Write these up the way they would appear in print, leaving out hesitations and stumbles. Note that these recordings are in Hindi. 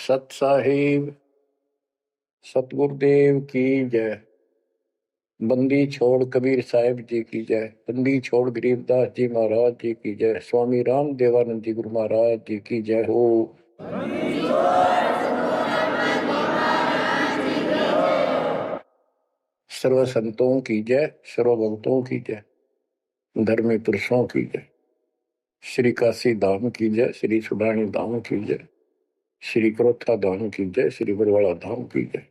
सत साहिब सतगुरुदेव की जय। बंदी छोड़ कबीर साहिब जी की जय। बंदी छोड़ गरीबदास जी महाराज जी की जय। स्वामी राम देवानंद जी गुरु महाराज जी की जय हो। सर्व संतों की जय, सर्व भक्तों की जय, धर्मी पुरुषों की जय। श्री काशी धाम की जय, श्री सुडानी धाम की जय, श्री क्रोथा धाम की जय, श्री बरवाड़ा धाम की जय।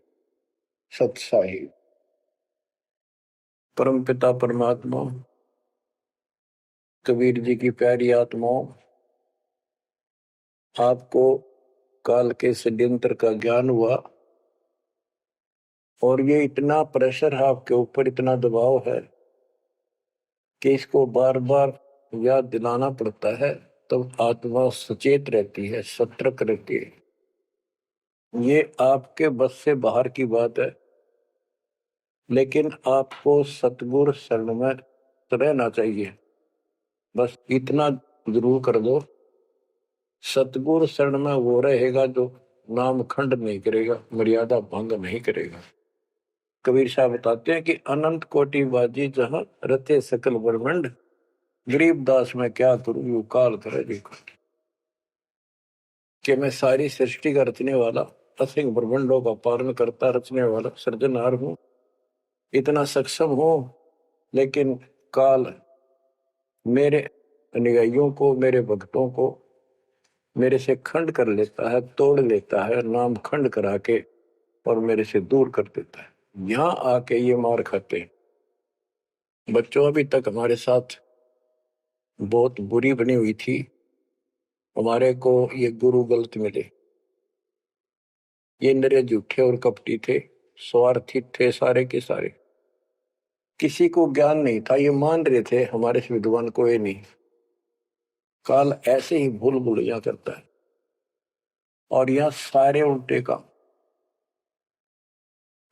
सत साहिब परम पिता परमात्मा कबीर जी की प्यारी आत्माओं, आपको काल के षड्यंत्र का ज्ञान हुआ और ये इतना प्रेशर है आपके ऊपर, इतना दबाव है कि इसको बार बार याद दिलाना पड़ता है, तब आत्मा सचेत रहती है, सतर्क रहती है। ये आपके बस से बाहर की बात है, लेकिन आपको सतगुरु शरण में रहना चाहिए। बस इतना जरूर कर दो, सतगुरु शरण में वो रहेगा जो नाम खंड नहीं करेगा, मर्यादा भंग नहीं करेगा। कबीर साहब बताते हैं कि अनंत कोटि बाजी जहां रते सकल ब्रह्मंड, गरीबदास में क्या करूं यू काल करे जी। कि मैं सारी सृष्टि का रचने वाला, असंख्य ब्रह्मंडों का पालन करता रचने वाला सृजनहार हूं, इतना सक्षम हूं, लेकिन काल मेरे अनुयायियों को, मेरे भक्तों को मेरे से खंड कर लेता है, तोड़ लेता है, नाम खंड करा के और मेरे से दूर कर देता है। यहां आके ये मार खाते हैं। बच्चों अभी तक हमारे साथ बहुत बुरी बनी हुई थी, हमारे को ये गुरु गलत मिले। ये नरे झूठे और कपटी थे, स्वार्थी थे सारे के सारे। किसी को ज्ञान नहीं था, ये मान रहे थे हमारे से विद्वान कोई नहीं। काल ऐसे ही भूल भुलैया करता है और यह सारे उल्टे काम।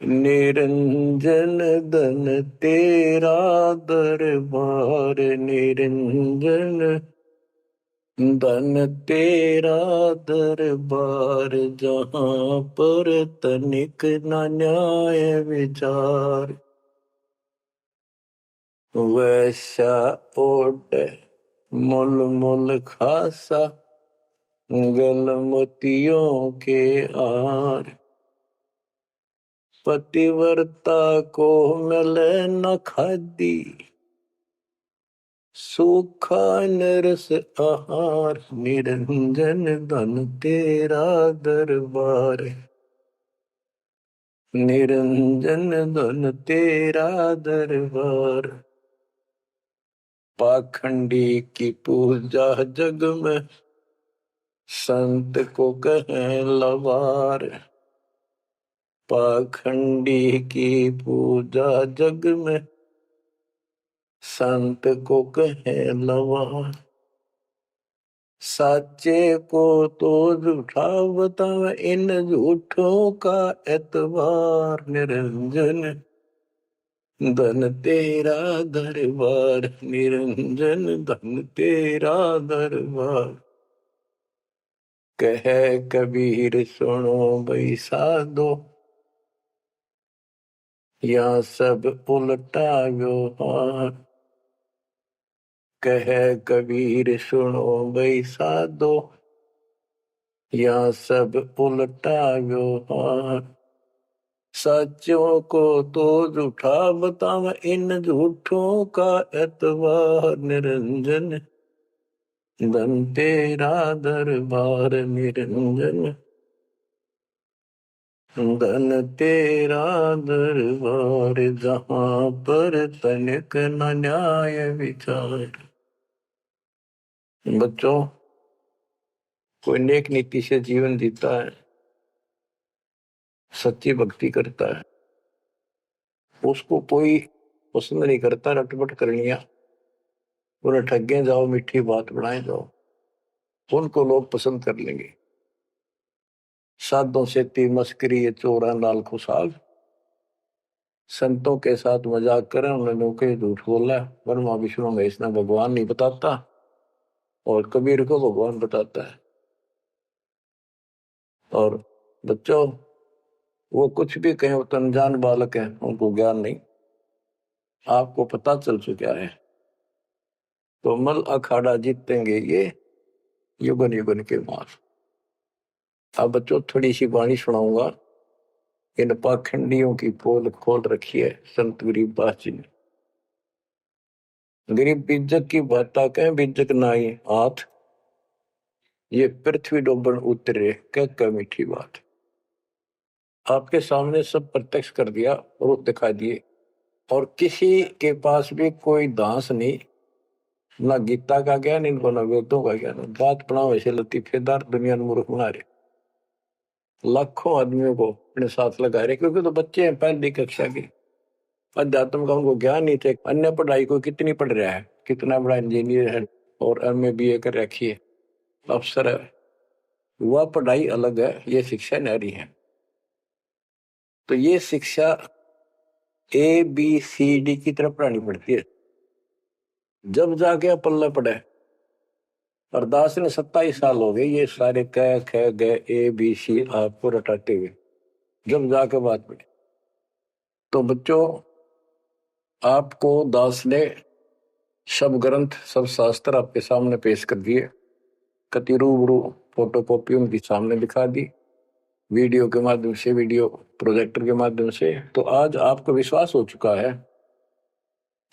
निरंजन धन तेरा दरबार, निरंजन धन तेरा दरबार, जहां पर तनिक न न्याय विचार। वैसा ओढ़ मुल मुल खासा, गल मोतियों के आर। पतिव्रता को मिले न खादी, सूखा नरस आहार। निरंजन धन तेरा दरबार, निरंजन धन तेरा दरबार। पाखंडी की पूजा जग में, संत को कहें लवार। पाखंडी की पूजा जग में, संत को कहें लवार। साचे को तो झूठा बतावे, इन झूठों का एतबार। निरंजन धन तेरा दरबार, निरंजन धन तेरा दरबार। कहे कबीर सुनो भाई साधो, या सब उल्टा व्यवहार। कहे कबीर सुनो भाई साधो, या सब उल्टा व्यवहार। सच्चों को तो झूठा बतावे, इन झूठों का एतबार। निरंजन धन तेरा दरबार, निरंजन धन तेरा दरबार, जहां पर तनिक न न्याय विचार। बच्चों, कोई नेक नीति से जीवन जीता है, सच्ची भक्ति करता है, उसको कोई पसंद नहीं करता रटपट करनिया। उन्हें ठगे जाओ, मीठी बात बनाए जाओ, उनको लोग पसंद कर लेंगे। साधों से ती मस्करी चोरा नाल खुशाल। संतों के साथ मजाक करें, उन्होंने के झूठ बोला। ब्रह्मा विष्णु महेश ने भगवान नहीं बताता और कबीर को भगवान बताता है। और बच्चों, वो कुछ भी कहें, वो तो अनजान बालक है, उनको ज्ञान नहीं, आपको पता चल चुका है। तो मल अखाड़ा जीतेंगे ये युगन युगन के मार। अब बच्चों थोड़ी सी वाणी सुनाऊंगा। इन पाखंडियों की पोल खोल रखी है संत गरीबदास जी ने। गरीब बीजक की बाता कहें, बीजक नाई हाथ, ये पृथ्वी डोबन उतरे कह मीठी बात। आपके सामने सब प्रत्यक्ष कर दिया, रूप दिखा दिए, और किसी के पास भी कोई दांस नहीं, ना गीता का ज्ञान इनको, ना वेदों का ज्ञान। बात बनाओ ऐसे लतीफेदार, दुनिया में मूर्ख बना रहे, लाखों आदमियों को अपने साथ लगा रहे, क्योंकि तो बच्चे हैं पहली कक्षा के, अध्यात्म का उनको ज्ञान नहीं थे। अन्य पढ़ाई को कितनी पढ़ रहा है, कितना बड़ा इंजीनियर है और एमए बीए कर रखी है, अफसर है, वह पढ़ाई अलग है, ये शिक्षा न्यारी है। तो ये शिक्षा ABCD की तरफ पढ़ानी पड़ती है, जब जाके पल्ला पड़े। और दास ने 27 साल हो गए ये सारे क ख ग ABC आपको रटाते हुए, जब जाके बात पड़ी। तो बच्चों, आपको दास ने सब ग्रंथ, सब शास्त्र आपके सामने पेश कर दिए, कति रूबरू फोटोकॉपी उनकी सामने दिखा दी, वीडियो के माध्यम से, वीडियो प्रोजेक्टर के माध्यम से। तो आज आपको विश्वास हो चुका है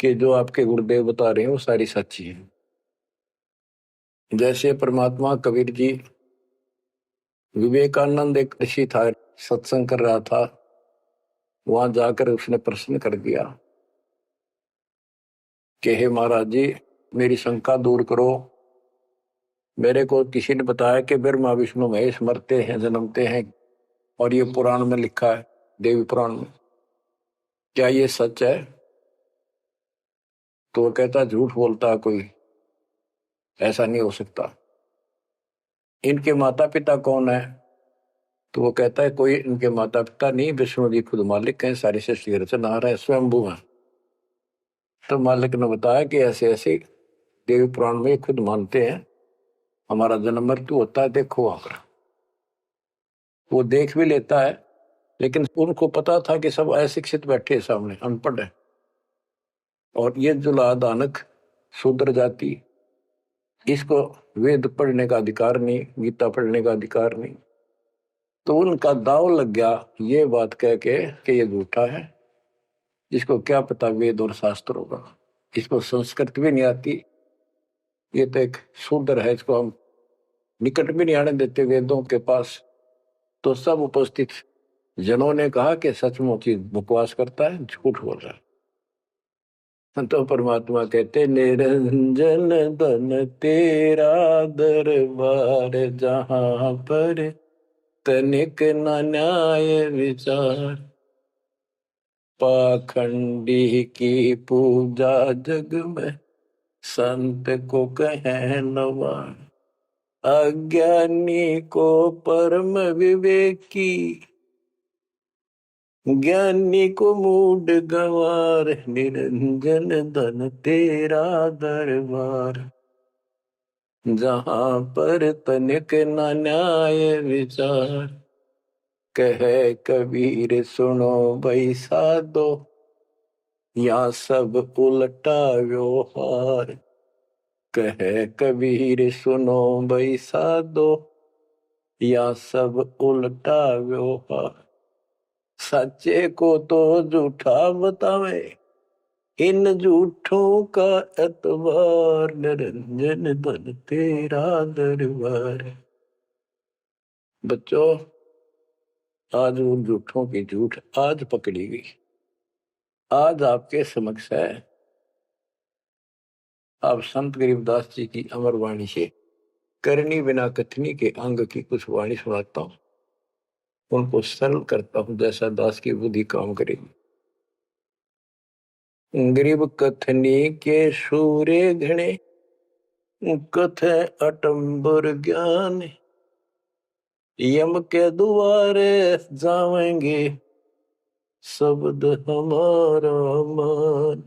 कि जो आपके गुरुदेव बता रहे हैं वो सारी सच्ची है। जैसे परमात्मा कबीर जी, विवेकानंद एक ऋषि था, सत्संग कर रहा था, वहां जाकर उसने प्रश्न कर दिया कि हे महाराज जी, मेरी शंका दूर करो। मेरे को किसी ने बताया कि ब्रह्मा विष्णु महेश मरते हैं, जन्मते हैं, और ये पुराण में लिखा है, देवी पुराण में, क्या ये सच है? तो वो कहता झूठ बोलता है कोई, ऐसा नहीं हो सकता। इनके माता पिता कौन है? तो वो कहता है कोई इनके माता पिता नहीं, विष्णु जी खुद मालिक हैं, सारी सृष्टि रचनहार है, स्वयंभू है। तो मालिक ने बताया कि ऐसे ऐसे देवी पुराण में खुद मानते हैं हमारा जन्म मृत्यु होता है, देखो वहां पर। वो देख भी लेता है, लेकिन उनको पता था कि सब अशिक्षित बैठे सामने, अनपढ़ है, और ये जो लादानक शूद्र जाति, इसको वेद पढ़ने का अधिकार नहीं, गीता पढ़ने का अधिकार नहीं। तो उनका दाव लग गया ये बात कह के कि ये झूठा है, इसको क्या पता वेद और शास्त्र होगा, इसको संस्कृत भी नहीं आती, ये तो एक शूद्र है, इसको हम निकट भी नहीं आने देते वेदों के पास। तो सब उपस्थित जनों ने कहा कि सचमुच ही बकवास करता है, झूठ बोल रहा है। तो परमात्मा कहते, निरंजन धन तेरा दरबार, जहां पर तनिक न न्याय विचार, पाखंडी की पूजा जग में संत को कहे नवार, अज्ञानी को परम विवेकी, ज्ञानी को मूड गवार, निरंजन धन तेरा दरबार, जहां पर तनिक न न्याय विचार, कहे कबीर सुनो भाई साधो, या सब उल्टा व्यवहार, कहे कबीर सुनो भाई साधो, या सब उल्टा व्यवहार, सच्चे को तो झूठा बतावे, इन झूठों का एतबार, निरंजन धन तेरा दरबार। बच्चों, आज उन झूठों की झूठ आज पकड़ी गई, आज आपके समक्ष है। आप संत गरीबदास जी की अमर वाणी से करनी बिना कथनी के अंग की कुछ वाणी सुनाता हूं, उनको सरल करता हूं जैसा दास की बुद्धि काम करेगी। गरीब कथनी के सूर्य घने, कथ अटंबर ज्ञान, यम के द्वारे जावेंगे शब्द हमारा मान।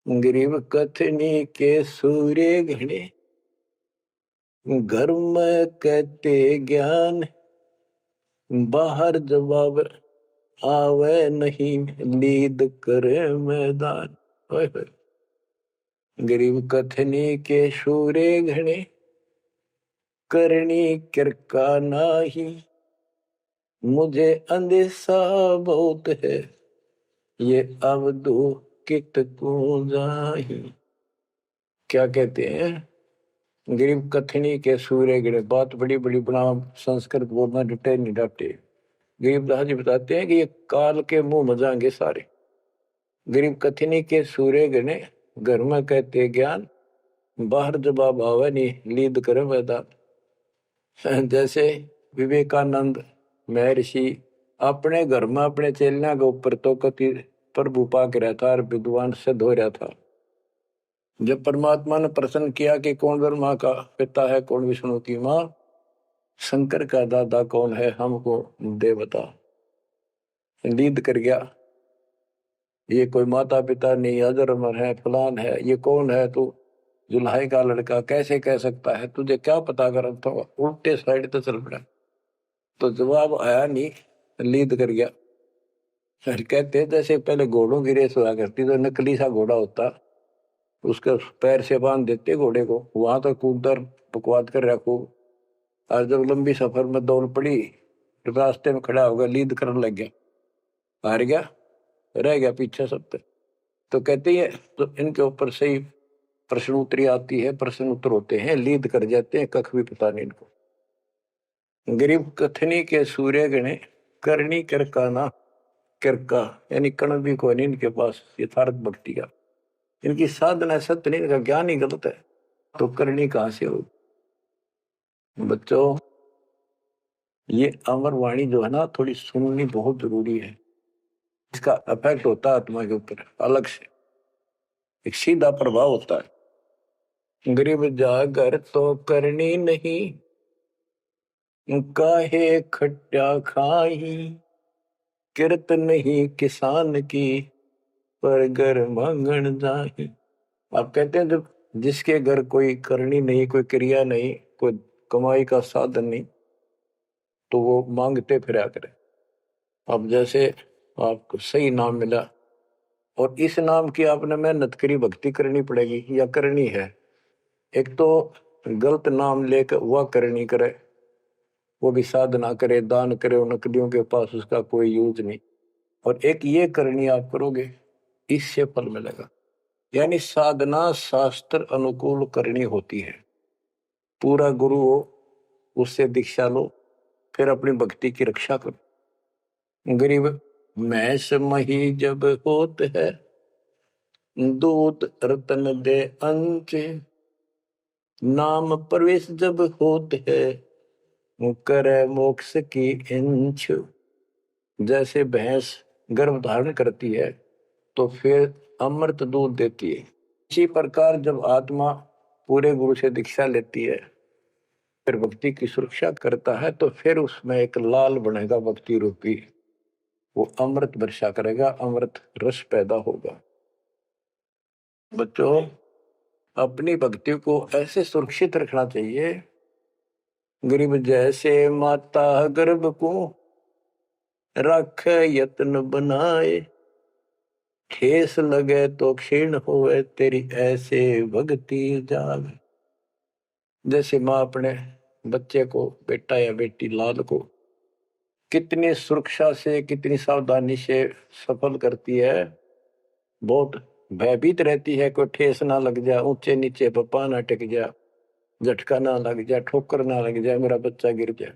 गरीब कथनी के सूर्य घने, घर में कहते ज्ञान, बाहर जवाब आवे नहीं, लीद करे मैदान। ओए होए। गरीब कथनी के शूरे घने, करनी किरका नाही। मुझे अंदेशा बहुत है, ये अवधु कित को जाही। क्या कहते हैं? गरीब कथनी के सूर्य गिरे। बात बड़ी बड़ी बना, संस्कृत बोलना डटे नहीं डटे। गरीबदास जी बताते हैं कि ये काल के मुंह मजाएंगे सारे। गरीब कथनी के सूर्य गिने, घर में कहते ज्ञान, बाहर जवाब आवे नहीं, लीद करे मैदान। जैसे विवेकानंद महर्षि अपने घर में अपने चेलियां के ऊपर तो कति प्रभु पाक रहा था और विद्वान सिद्ध हो रहा था। जब परमात्मा ने प्रश्न किया कि कौन ब्रह्मा का पिता है, कौन विष्णु की माँ, शंकर का दादा कौन है, हमको दे बता। लीद कर गया, ये कोई माता पिता नहीं, अजर अमर है, फलान है, ये कौन है तू, जुल्हाई का लड़का कैसे कह सकता है, तुझे क्या पता कर। तो उल्टे साइड तो चल पड़ा, तो जवाब आया नहीं, लीद कर गया। फिर कहते जैसे पहले घोड़ों की रेस हुआ करती, तो नकली सा घोड़ा होता, उसके पैर से बांध देते घोड़े को, वहां तक कूदर बकवाद कर रखो। और जब लंबी सफर में दौड़ पड़ी, रास्ते में खड़ा होगा, लीद करने लग गया, हार गया, रह गया पीछे सब पे। तो कहते हैं तो इनके ऊपर सही प्रश्न उत्तरी आती है, प्रश्न उत्तर होते हैं, लीद कर जाते हैं, कख भी पता नहीं इनको। गरीब कथनी के सूर्य गणे, करनी किरकाना। किरका यानी कण भी कोई नहीं इनके पास यथार्थ भक्ति का। इनकी साधना सत्य नहीं, इनका ज्ञान ही गलत है, तो करनी कहां से हो। बच्चों, ये अमर वाणी जो है ना, थोड़ी सुननी बहुत जरूरी है। इसका इफेक्ट होता है आत्मा के ऊपर अलग से, एक सीधा प्रभाव होता है। गरीब जागर तो करनी नहीं, काहे खट्टा खाई। किरत नहीं किसान की, पर घर मांगन जाही। आप कहते हैं जब जिसके घर कोई करनी नहीं, कोई क्रिया नहीं, कोई कमाई का साधन नहीं, तो वो मांगते फिरा करे। अब जैसे आपको सही नाम मिला और इस नाम की आपने मेहनत करी, भक्ति करनी पड़ेगी या करनी है। एक तो गलत नाम लेकर वह करनी करे, वो भी साधना करे, दान करे, उन नकलियों के पास उसका कोई यूज नहीं। और एक ये करनी आप करोगे, इससे फल मिलेगा। यानी साधना शास्त्र अनुकूल करनी होती है। पूरा गुरु हो, उससे दीक्षा लो, फिर अपनी भक्ति की रक्षा करो। गरीब मैस मही जब होत है, दूध रतन दे अंच। नाम प्रवेश जब होत है, करे मोक्ष की इंच। जैसे भैंस गर्भ धारण करती है तो फिर अमृत दूध देती है, इसी प्रकार जब आत्मा पूरे गुरु से दीक्षा लेती है, फिर भक्ति की सुरक्षा करता है, तो फिर उसमें एक लाल बनेगा भक्ति रूपी, वो अमृत वर्षा करेगा, अमृत रस पैदा होगा। बच्चों, अपनी भक्ति को ऐसे सुरक्षित रखना चाहिए। गरीब जैसे माता गर्भ को रख यत्न बनाए, ठेस लगे तो क्षीण होवे, तेरी ऐसे भक्ति जाग। जैसे माँ अपने बच्चे को, बेटा या बेटी लाल को कितनी सुरक्षा से, कितनी सावधानी से सफल करती है, बहुत भयभीत रहती है, कोई ठेस ना लग जाए, ऊंचे नीचे पप्पा ना टिक जाए, झटका ना लग जाए, ठोकर ना लग जाए, मेरा बच्चा गिर जाए।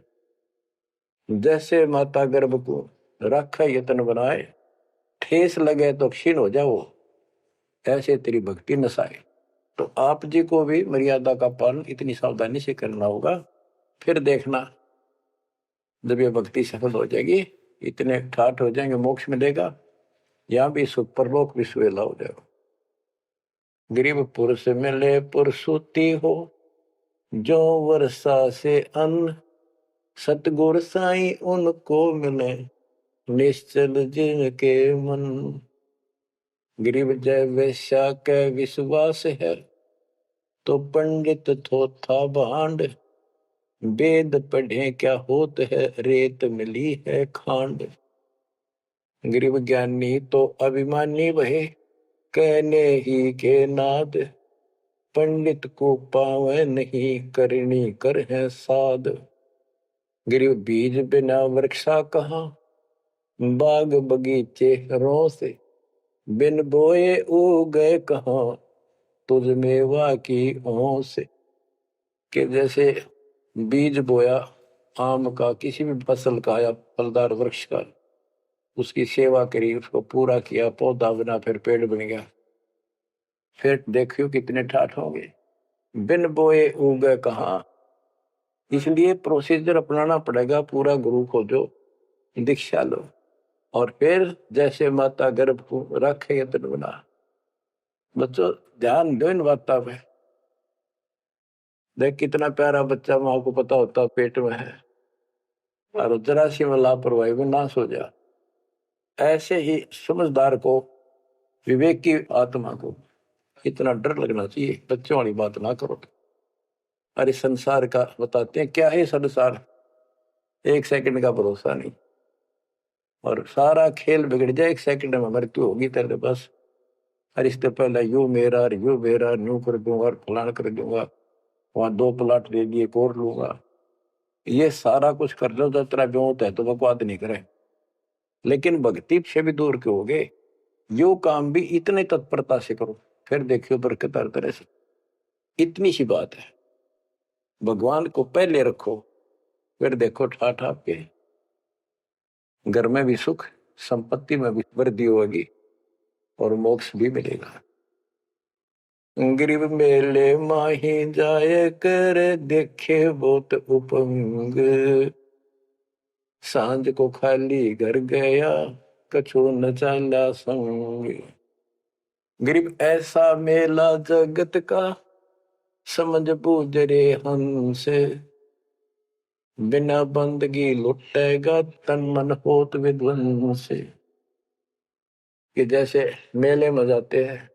जैसे माता गर्भ को रखा यत्न बनाए, ठेस लगे तो क्षीण हो जाओ, ऐसे तेरी भक्ति नसाए। तो आप जी को भी मर्यादा का पालन इतनी सावधानी से करना होगा। फिर देखना, जब ये भक्ति सफल हो जाएगी, इतने ठाठ हो जाएंगे, मोक्ष मिलेगा, यहाँ भी सुख, परलोक भी सुहेला हो जाएगा। गरीब पुरुष मिले पुरसुती हो, जो वर्षा से अन्न। सतगुर साई उनको मिले, निश्चल जिनके मन। गरीब जय वैश्या के विश्वास है, तो पंडित थोथा भांड। वेद पढ़े क्या होत है, रेत मिली है खांड। गरीब ज्ञानी तो अभिमानी वहे, कहने ही के नाद। पंडित को पावे नहीं, करनी कर है साध। गरीब बीज बिना वृक्षा कहाँ, बाग बगीचे रो से। बिन बोए उगे कहाँ, तुझ मेवा की ओं से। कि जैसे बीज बोया आम का, किसी भी फसल का या फलदार वृक्ष का, उसकी सेवा करी, उसको पूरा किया, पौधा बना, फिर पेड़ बन गया, फिर देखियो कितने ठाठ होंगे। बिन बोए उगे कहाँ, इसलिए प्रोसीजर अपनाना पड़ेगा पूरा। गुरु को जो दीक्षा लो, और फिर जैसे माता गर्भ को रखे यत्न बना। बच्चों ध्यान दो इन बातों पे। देख कितना प्यारा बच्चा, माँ को पता होता पेट में है, और जरा सी में लापरवाही में नाश हो जा। ऐसे ही समझदार को, विवेक की आत्मा को इतना डर लगना चाहिए, बच्चों वाली बात ना करो। अरे संसार का बताते हैं क्या है संसार, एक सेकंड का भरोसा नहीं, और सारा खेल बिगड़ जाए, एक सेकंड में मृत्यु होगी तेरे बस। अरे इससे पहले यू मेरा न्यू कर दूंगा और फलान कर दूंगा, वहां 2 प्लाट दे दिए, एक और लूंगा। ये सारा कुछ कर लो तो तेरा ब्योत है तो बकवाद नहीं करे, लेकिन भक्ति से भी दूर क्यों हो गए। यो काम भी इतने तत्परता से करो, फिर देखियो बरकत हर तरह से। इतनी सी बात है, भगवान को पहले रखो, फिर देखो ठाठ आपके घर में भी सुख, संपत्ति में भी वृद्धि होगी, और मोक्ष भी मिलेगा। गरीब मेले माही जाए कर, देखे बहुत उपंग। सांझ को खाली घर गया, कछु न चाला संग। गरीब ऐसा मेला जगत का, समझ बूझ रे हंस। बिना बंदगी लुटेगा, तन मन होत विध्वंस। कि जैसे मेले में जाते हैं,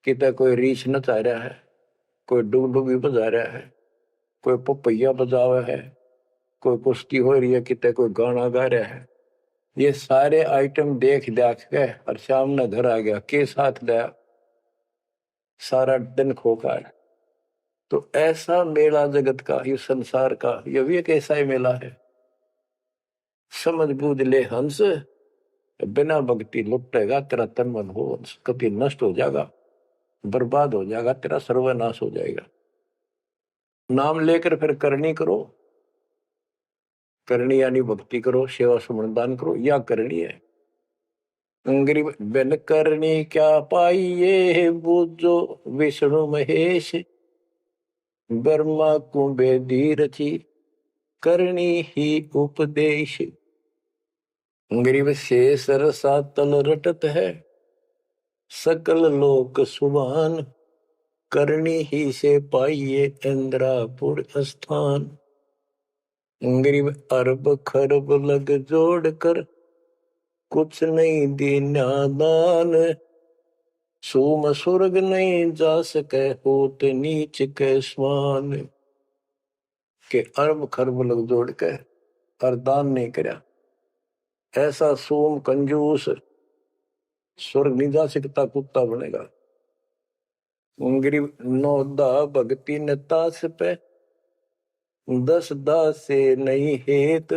कितना कोई रीछ नचा रहा है, कोई डुगडुगी बजा रहा है, कोई पपैया बजा रहा है, कोई कुश्ती हो रही है, कितने कोई गाना गा रहा है। ये सारे आइटम देख देख के और शाम ने घर आ गया, के साथ गया, सारा दिन खोखा है। तो ऐसा मेला जगत का, ये संसार का, ये भी एक ऐसा ही मेला है। समझ बूझ ले हंस, बिना भक्ति लुटेगा तेरा तन मन हो हंस। कभी नष्ट हो जाएगा, बर्बाद हो जाएगा, तेरा सर्वनाश हो जाएगा। नाम लेकर फिर करनी करो, करनी यानी भक्ति करो, सेवा सुमन दान करो, या करनी है। गरीब बिन करनी क्या पाइये, बूझो विष्णु महेश। ब्रह्मा कुंभे रची, करनी ही उपदेश। गरीब शेष रसा तल रटत है, सकल लोक सुभान। करनी ही से पाइये इंद्रापुर स्थान। गरीब अरब खरब लग जोड़ कर, कुछ नहीं दीना दान। सोम स्वर्ग नहीं जा सके, होत नीच के स्वान। के अरब खरब लग जोड़ के और दान नहीं करया, ऐसा सोम कंजूस स्वर्ग नहीं जा सकता, कुत्ता बनेगा। गरीब नौदा भक्ति न तास पे, 10 दास से नहीं हेत।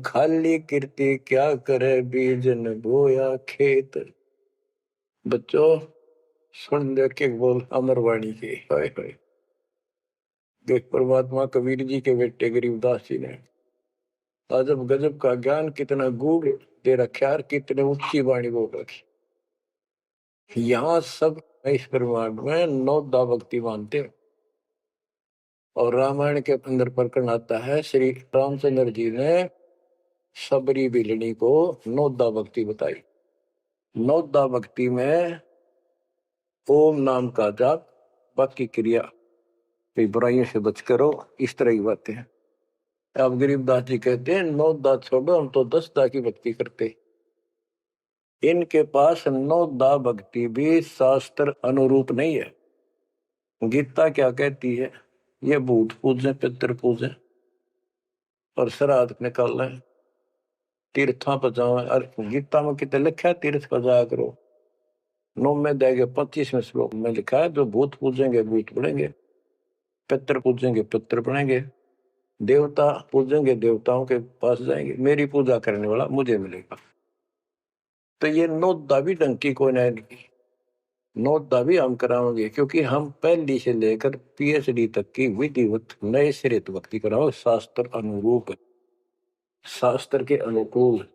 खाली कीर्ति क्या करे, बीजन बोया खेत। बच्चों सुन दे के बोल अमरवाणी के, हाय हाय। देख परमात्मा कबीर जी के बेटे गरीबदास जी ने अजब गजब का ज्ञान, कितना गूढ़ दे रखा है, कितने ऊंची वाणी बोल रखी। यहाँ सब इस ब्रह्मांड में 9 दा भक्ति मानते हैं। और रामायण के अंदर प्रकरण आता है, श्री रामचंद्र जी ने सबरी बिलनी को 9 दा भक्ति बताई। 9 दा भक्ति में ओम नाम का जाप, बाकी क्रिया, बुराइयों से बच करो, इस तरह की बातें हैं। अब गरीबदास जी कहते हैं 9 दा छोड़ो, हम तो 10 दा की भक्ति करते। इनके पास 9 दा भक्ति भी शास्त्र अनुरूप नहीं है। गीता क्या कहती है, ये भूत पूजे पितर पूजे और श्राद्ध निकाल लें, तीर्थों पर जाओ। और गीता में कितने लिखा है तीर्थ पर जाया करो। 9 में देंगे 25वें श्लोक में लिखा है जो भूत पूजेंगे भूत बनेंगे, पितर पूजेंगे पितर बनेंगे, देवता पूजेंगे देवताओं के पास जाएंगे, मेरी पूजा करने वाला मुझे मिलेगा। तो ये नोदा भी डंकी को नहीं, नोदा भी हम कराओगे क्योंकि हम पहली से लेकर पीएचडी तक की विधिवत नए सिरे भक्ति कराओ, शास्त्र अनुरूप, शास्त्र के अनुकूल।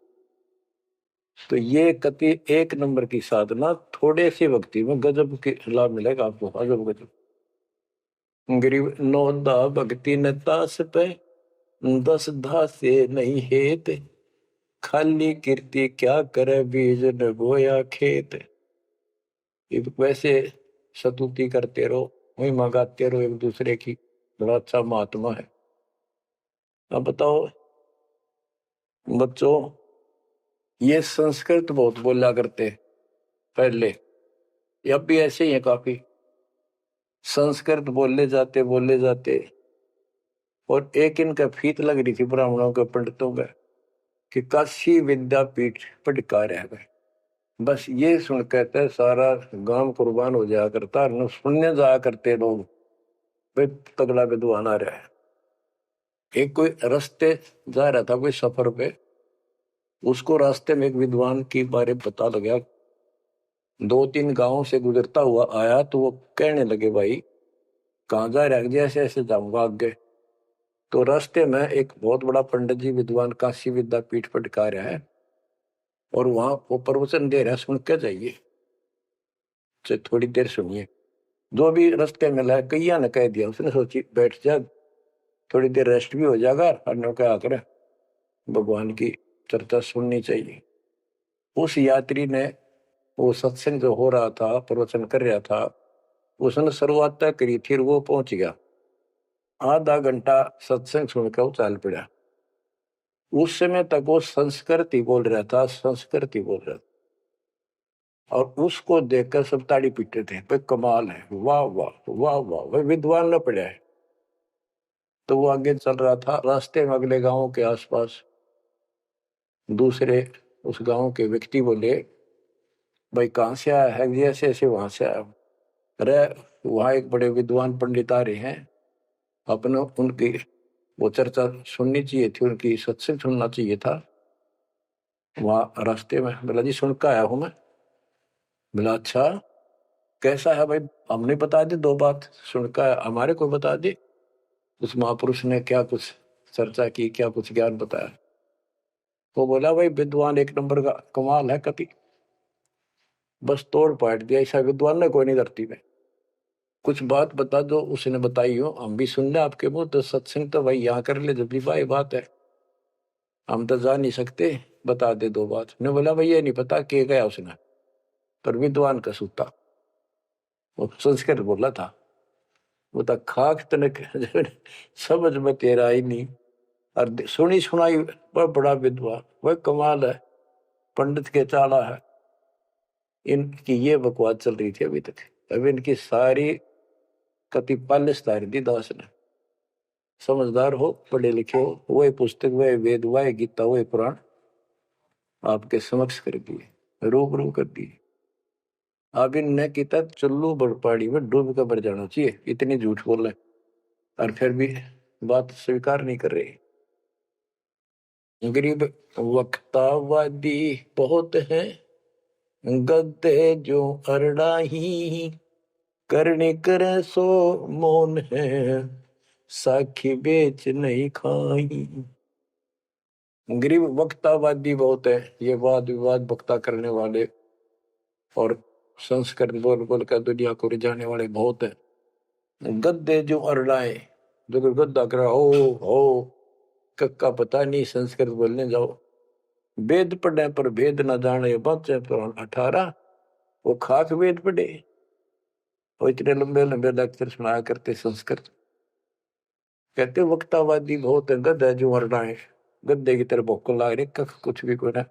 तो ये कति 1 नंबर की साधना, थोड़े सी भक्ति में गजब के लाभ मिलेगा आपको, अजब गजब। गरीब नौदा भक्ति न तास पे 10 धासे नहीं हेत, खाली कीर्ति क्या करे बीज न बोया खेत। वैसे स्तुति करते रहो, वही मंगाते रहो एक दूसरे की, बड़ा अच्छा महात्मा है। अब बताओ बच्चों, ये संस्कृत बहुत बोला करते पहले, अब भी ऐसे ही है, काफी संस्कृत बोले जाते। और एक इनका फीत लग रही थी ब्राह्मणों के पंडितों का कि काशी विद्यापीठ पढ़कार है। बस ये सुन कहते सारा गांव कुर्बान हो जाया करता, न सुनने जाया करते लोग, भाई तगड़ा विद्वान आ रहा है। एक कोई रास्ते जा रहा था कोई सफर पे, उसको रास्ते में एक विद्वान की बारे पता लगा, 2-3 गांवों से गुजरता हुआ आया, तो वो कहने लगे भाई कहाँ जा रहा है, जैसे ऐसे जाऊंगा आगे। तो रास्ते में एक बहुत बड़ा पंडित जी विद्वान काशी विद्यापीठ पढ़कार है, और वहां वो प्रवचन दे रहा है, सुन के जाइए, थोड़ी देर सुनिए। जो भी रास्ते में लाया कैया ने कह दिया, उसने सोची बैठ जा, थोड़ी देर रेस्ट भी हो जाएगा, और क्या कर भगवान की चर्चा सुननी चाहिए। उस यात्री ने वो सत्संग जो हो रहा था, प्रवचन कर रहा था, उसने शुरुआत तय करी थी, वो पहुंच गया। आधा घंटा सत्संग सुनकर वो चाल पड़ा। उस समय तक वो संस्कृत ही बोल रहा था, संस्कृत ही बोल रहा था, और उसको देखकर सब ताड़ी पीटते थे, भाई कमाल है, वाह वाह वाह वाह, भाई विद्वान न पड़ा है। तो वो आगे चल रहा था, रास्ते में अगले गांव के आसपास दूसरे उस गांव के व्यक्ति बोले, भाई कहाँ से आया है, ऐसे ऐसे वहां से आया। अरे वहां एक बड़े विद्वान पंडित आ रहे हैं, अपने उनकी वो चर्चा सुननी चाहिए थी, उनकी सत्संग सुनना चाहिए था। वहां रास्ते में बोला जी सुन कर आया हूं मैं। बोला अच्छा कैसा है भाई, हमने बता दी 2 बात, सुनकर हमारे को बता दी। उस महापुरुष ने क्या कुछ चर्चा की, क्या कुछ ज्ञान बताया। वो बोला भाई विद्वान 1 नंबर का, कमाल है कति, बस तोड़ पाट दिया, ऐसा विद्वान ने कोई नहीं धरती में। कुछ बात बता दो, उसने बताई हो, हम भी सुन ले आपके मुंह, तो सत्संग तो भाई यहाँ कर ले, जब भी भाई बात है, हम तो जा नहीं सकते, बता दे 2 बात। ने बोला भाई ये नहीं पता के गया उसने, पर विद्वान का सूता, वो संस्कृत बोला था। वो तो खाक तनक समझ में तेरा ही नहीं, और सुनी सुनाई वह बड़ा विद्वान, वह कमाल है, पंडित के चाला है। इनकी ये बकवास चल रही थी अभी तक। अब इनकी सारी कति पालिश तारी दी दास ने। समझदार हो, पढ़े लिखे हो, वही पुस्तक, वही वेद, वही गीता, वही पुराण आपके समक्ष कर दिए, रूबरू कर दिए। अब इनने किता चुल्लू बड़पाड़ी में डूब कर मर जाना चाहिए, इतनी झूठ बोल रहे, और फिर भी बात स्वीकार नहीं कर रही। गरीब वक्तावादी बहुत है, गद्दे जो अरड़ाही, करने करे सो मौन है, साखी बेच नहीं खाई। गरीब वक्तावादी बहुत है, ये वाद विवाद वक्ता करने वाले और संस्कृत बोल बोल कर दुनिया को रिझाने वाले बहुत है। गद्दे जो अरड़ाए, जो गद्दा कर हो कक्का पता नहीं, संस्कृत बोलने जाओ, वेद पढ़े पर भेद न जाने, बच्चे पर 18, वो खाक वेद पढ़े, वो इतने लंबे लंबे लेक्चर सुनाया करते संस्कृत। कहते वक्तावादी बहुत है, गद्दे जो अरड़ाए, गद्दे की तरह भोक लाग रहे, कख कुछ भी कोई ना।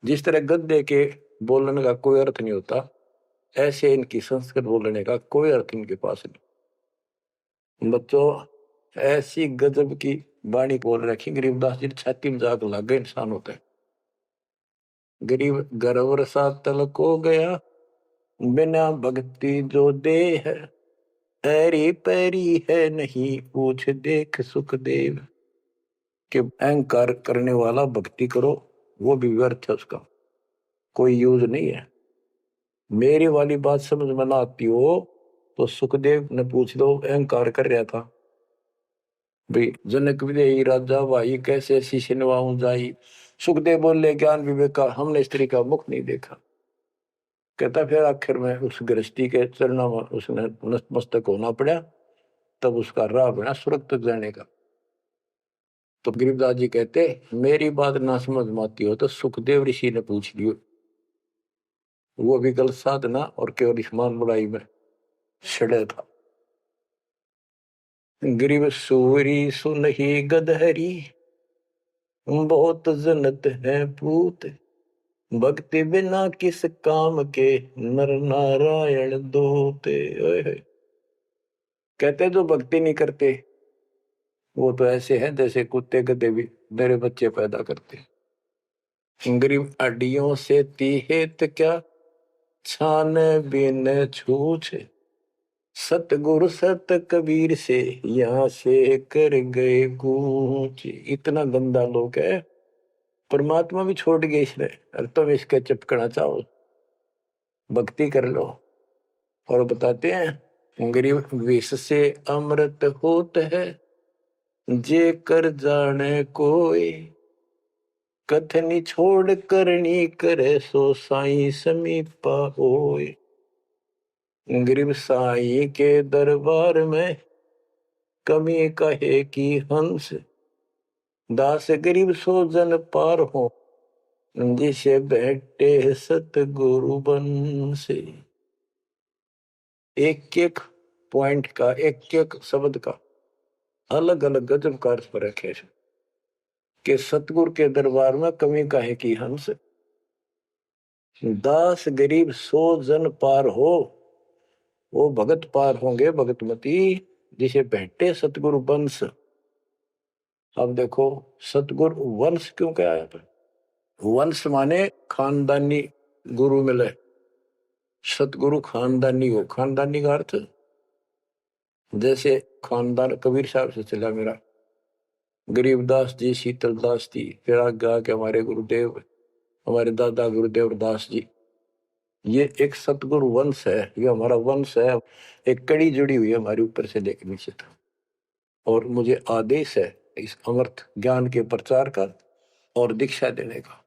जिस तरह गद्दे के बोलने का कोई अर्थ नहीं होता, ऐसे इनकी संस्कृत बोलने का कोई अर्थ इनके पास नहीं। बच्चों ऐसी गजब की वाणी बोल रखी गरीबदास जी ने, छाती में जाग लग गए इंसान होते हैं। गरीब गर्वर सा तल को गया, बिना भक्ति जो दे है, ऐरी पैरी है नहीं पूछ देख सुखदेव। कि अहंकार करने वाला भक्ति करो वो भी व्यर्थ है, उसका कोई यूज नहीं है। मेरी वाली बात समझ में ना आती हो तो सुखदेव ने पूछ लो, अहंकार कर रहा था भाई, जनक विदेही राजा भाई कैसे ऐसी सिनवाऊं जाई। सुखदेव बोले ज्ञान विवेक का हमने स्त्री का मुख नहीं देखा। कहता फिर आखिर में उस गृहस्थी के चरणों में उसने नतमस्तक होना पड़ा, तब उसका राह बना स्वर्ग तक जाने का। तो गरीबदास जी कहते मेरी बात ना समझ में आती हो तो सुखदेव ऋषि ने पूछ लियो, वो भी गलत साधना और केवल ईमान बुराई में छड़े था। गरीब सूरी सुनही गदहरी, बहुत जनत है पूत, भक्ति बिना किस काम के, नर नारायण दोते। कहते जो भक्ति नहीं करते वो तो ऐसे हैं जैसे कुत्ते गधे भी मेरे बच्चे पैदा करते। गरीब अड्डियों से तीहेत क्या, छान बिन छूछ, सतगुरु सत कबीर से यहाँ से कर गए कूच। इतना गंदा लोग है, परमात्मा भी छोड़ गए इसने, और तुम इसके चिपकना चाहो, भक्ति कर लो। और बताते हैं गरीब विष से अमृत होत है, जे कर जाने कोई, कथनी छोड़ करनी करे, सो साई समीपा होए। गरीब साई के दरबार में कमी कहे की हंस, दास गरीब सो जन पार हो, जिसे बैठे सतगुरु बन से। एक एक पॉइंट का, एक एक शब्द का अलग अलग गजब का अर्थ पर रखे कि सतगुरु के दरबार में कमी काहे की हंस, दास गरीब सो जन पार हो, वो भगत पार होंगे भगतमती, जिसे बैठे सतगुरु वंश। अब देखो सतगुरु वंश क्यों कहा है? वंश माने खानदानी गुरु मिले, सतगुरु खानदानी हो। खानदानी का अर्थ जैसे खानदान कबीर साहब से चला मेरा, गरीबदास जी, शीतलदास जी, फिर आगे आके हमारे गुरुदेव, हमारे दादा गुरुदेव दास जी, ये एक सतगुरु वंश है, ये हमारा वंश है। एक कड़ी जुड़ी हुई है हमारे ऊपर से लेकर नीचे तक। और मुझे आदेश है इस अमृत ज्ञान के प्रचार का और दीक्षा देने का।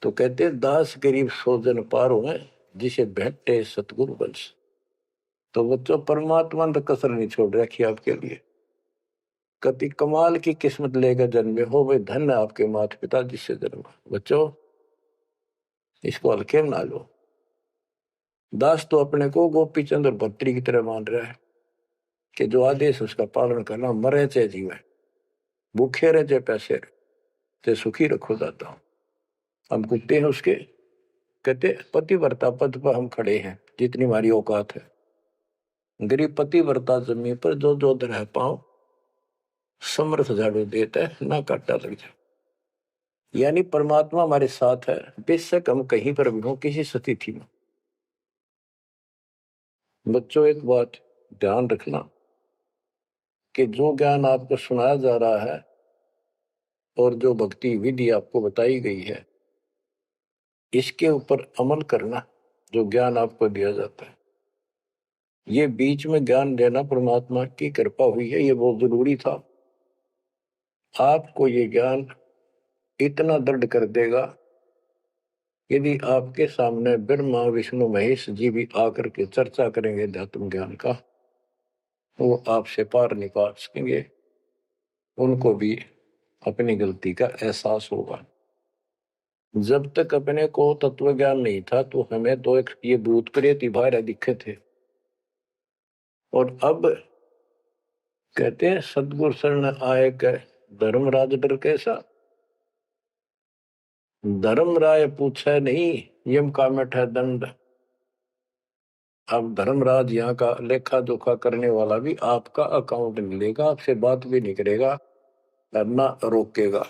तो कहते दास गरीब सो जन पार हुए, जिसे बैठे सतगुरु वंश। तो बच्चों परमात्मा ने कसर नहीं छोड़ रखी आपके लिए। कति कमाल की किस्मत लेकर जन्मे हो, वे धन्य आपके माता पिता जिससे जन्म। बच्चों इसको हल्के में ना लो। दास तो अपने को गोपी चंद और भट्टी की तरह मान रहा है कि जो आदेश उसका पालन करना, मरे चाहे जीवे, भूखे रहे चाहे पैसे रहे, चाहे सुखी रखो दाता। हम कुत्ते हैं उसके। कहते पतिव्रता पद पर हम खड़े हैं जितनी हमारी औकात है। गरीब पतिव्रता जमीन पर जो जो रह पाओ, समर्थ झाड़ू देता है, ना काटा लग जाए। यानी परमात्मा हमारे साथ है, बेशक हम कहीं पर भी हो, किसी स्थिति में। बच्चों एक बात ध्यान रखना कि जो ज्ञान आपको सुनाया जा रहा है और जो भक्ति विधि आपको बताई गई है, इसके ऊपर अमल करना। जो ज्ञान आपको दिया जाता है, ये बीच में ज्ञान देना परमात्मा की कृपा हुई है, ये बहुत जरूरी था। आपको ये ज्ञान इतना दृढ़ कर देगा, यदि आपके सामने ब्रह्मा विष्णु महेश जी भी आकर के चर्चा करेंगे अध्यात्म ज्ञान का, वो आपसे पार नहीं पा सकेंगे। उनको भी अपनी गलती का एहसास होगा। जब तक अपने को तत्व ज्ञान नहीं था तो हमें तो एक ये भूत प्रेत ही बाहर दिखे थे। और अब कहते हैं सदगुरु शरण आए के धर्मराज डर कैसा। धर्म राय पूछे नहीं, यम का मिठा दंड। अब धर्मराज यहाँ का लेखा जोखा करने वाला भी आपका अकाउंट नहीं लेगा, आपसे बात भी नहीं करेगा, करना रोकेगा।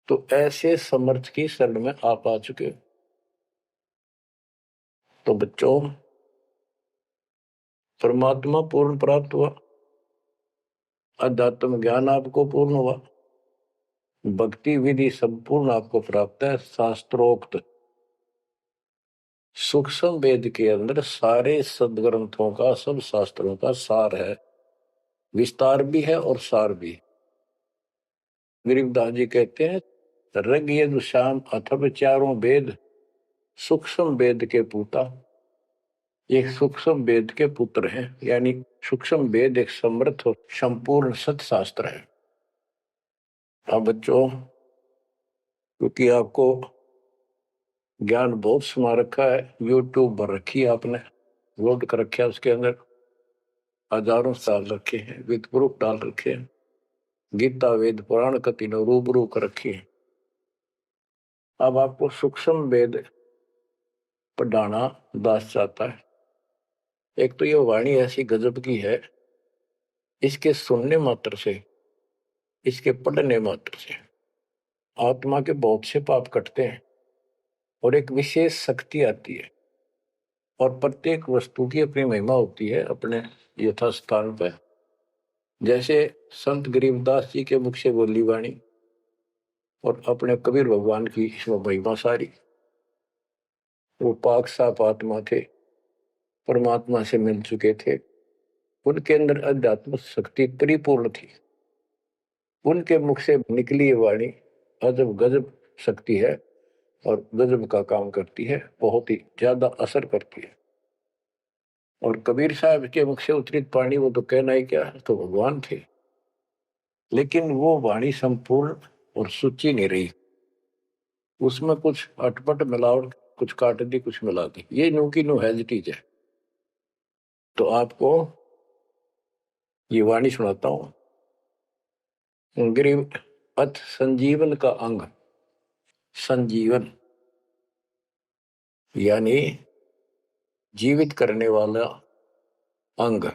तो ऐसे समर्थ की शरण में आप आ चुके हो। तो बच्चों, परमात्मा पूर्ण प्राप्त हुआ, अध्यात्म ज्ञान आपको पूर्ण हुआ, भक्ति विधि संपूर्ण आपको प्राप्त है। शास्त्रोक्त सूक्ष्म वेद के अंदर सारे सदग्रंथों का, सब शास्त्रों का सार है, विस्तार भी है और सार भी। गरीबदास जी कहते हैं, ऋग यजुः साम अथर्व चारों वेद सूक्ष्म वेद के पूता। ये सूक्ष्म वेद के पुत्र हैं, यानी सूक्ष्म वेद एक समृद्ध और संपूर्ण सत्शास्त्र है। हाँ बच्चों, क्योंकि आपको ज्ञान बहुत सुना रखा है, यूट्यूब पर रखी है आपने, लोड कर रखा है, उसके अंदर हजारों साल रखे हैं, विद प्रूफ डाल रखे हैं, गीता वेद पुराण का तीनों रूबरू कर रखी है। अब आपको सूक्ष्म वेद पढ़ाना दास चाहता है। एक तो ये वाणी ऐसी गजब की है, इसके सुनने मात्र से, इसके पढ़ने मात्र से आत्मा के बहुत से पाप कटते हैं और एक विशेष शक्ति आती है। और प्रत्येक वस्तु की अपनी महिमा होती है अपने यथास्थान पर। जैसे संत गरीबदास जी के मुख से बोली वाणी और अपने कबीर भगवान की इसमें महिमा सारी। वो पाक साफ आत्मा थे, परमात्मा से मिल चुके थे, उनके अंदर अध्यात्म शक्ति परिपूर्ण थी। उनके मुख से निकली ये वाणी अजब गजब शक्ति है और गजब का काम करती है, बहुत ही ज्यादा असर करती है। और कबीर साहब के मुख से उतरित वाणी, वो तो कहना ही क्या, तो भगवान थे, लेकिन वो वाणी संपूर्ण और सुची नहीं रही, उसमें कुछ अटपट मिलावट, कुछ काट दी, कुछ मिला दी, ये नो की नो हेजिटीज है। तो आपको ये वाणी सुनाता हूं। गरीब अथ संजीवन का अंग, संजीवन यानी जीवित करने वाला अंग,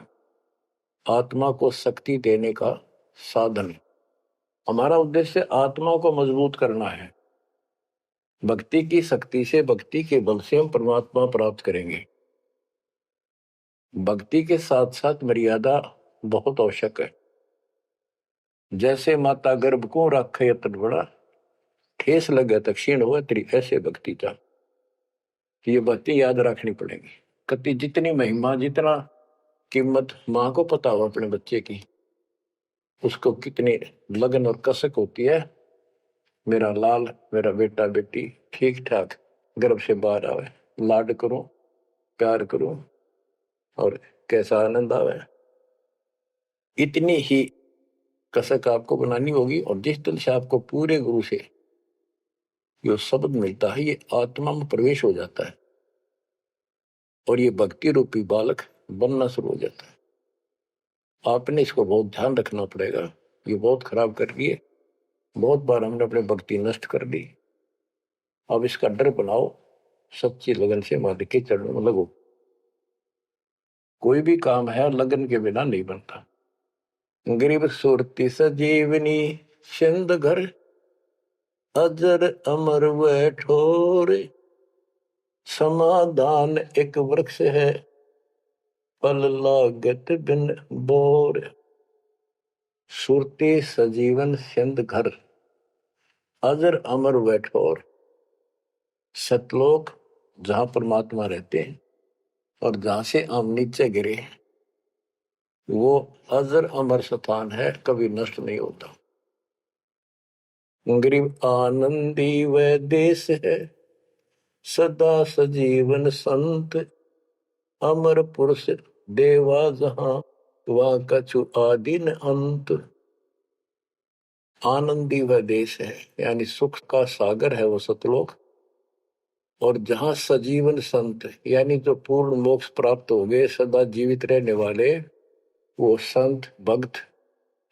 आत्मा को शक्ति देने का साधन। हमारा उद्देश्य आत्मा को मजबूत करना है। भक्ति की शक्ति से, भक्ति के बल से हम परमात्मा प्राप्त करेंगे। भक्ति के साथ साथ मर्यादा बहुत आवश्यक है। जैसे माता गर्भ को राखे यतन बड़ा, ठेस लगे तो क्षीण हुआ तेरी, ऐसे भक्ति का। ये बातें याद रखनी पड़ेगी। कति जितनी महिमा, जितना कीमत माँ को पता हो अपने बच्चे की, उसको कितनी लगन और कसक होती है, मेरा लाल, मेरा बेटा बेटी ठीक ठाक गर्भ से बाहर आवे, लाड करूं, प्यार करूं और कैसा आनंद आवे। इतनी ही कसक आपको बनानी होगी। और जिस दिल से आपको पूरे गुरु से जो शब्द मिलता है, ये आत्मा में प्रवेश हो जाता है और ये भक्ति रूपी बालक बनना शुरू हो जाता है। आपने इसको बहुत ध्यान रखना पड़ेगा। ये बहुत खराब कर रही है, बहुत बार हमने अपने भक्ति नष्ट कर दी। अब इसका डर बनाओ, सच्ची लगन से मालिक के चरणों में लगो। कोई भी काम है लगन के बिना नहीं बनता। गरीब सुरती सजीवनी सिंध घर, अजर अमर व ठोर, समाधान एक वृक्ष है, फल लागत बिन बोर। सुरती सजीवन सिंध घर, अजर अमर व ठोर। सतलोक जहां परमात्मा रहते हैं और जहां से हम नीचे गिरे, वो अजर अमर स्थान है, कभी नष्ट नहीं होता। गरीब आनंदी व देश है, सदा सजीवन संत, अमर पुरुष देवा जहां, वहां कछु आदि न अंत। आनंदी व देश है, यानी सुख का सागर है वो सतलोक। और जहां सजीवन संत, यानी जो पूर्ण मोक्ष प्राप्त हो गए, सदा जीवित रहने वाले, वो संत भक्त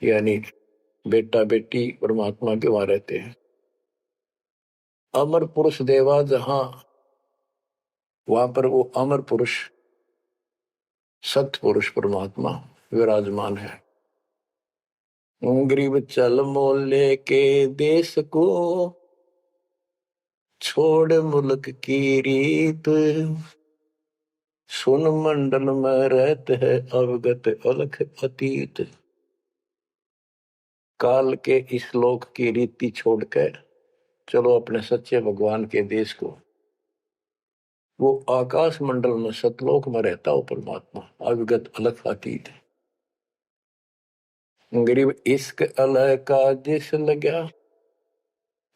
यानी बेटा बेटी परमात्मा के वहां रहते हैं। अमर पुरुष देवा जहां, वहां पर वो अमर पुरुष सत्य पुरुष परमात्मा विराजमान है। गरीब चल मोले के देश को, छोड़ मुल्क की रीत, सुन मंडल में रहत है अवगत अलख अतीत। काल के इस लोक की रीति छोड़कर चलो अपने सच्चे भगवान के देश को। वो आकाश मंडल में सतलोक में रहता हो परमात्मा, अविगत अलग अतीत। गरीब इश्क अलह का जिस लगा,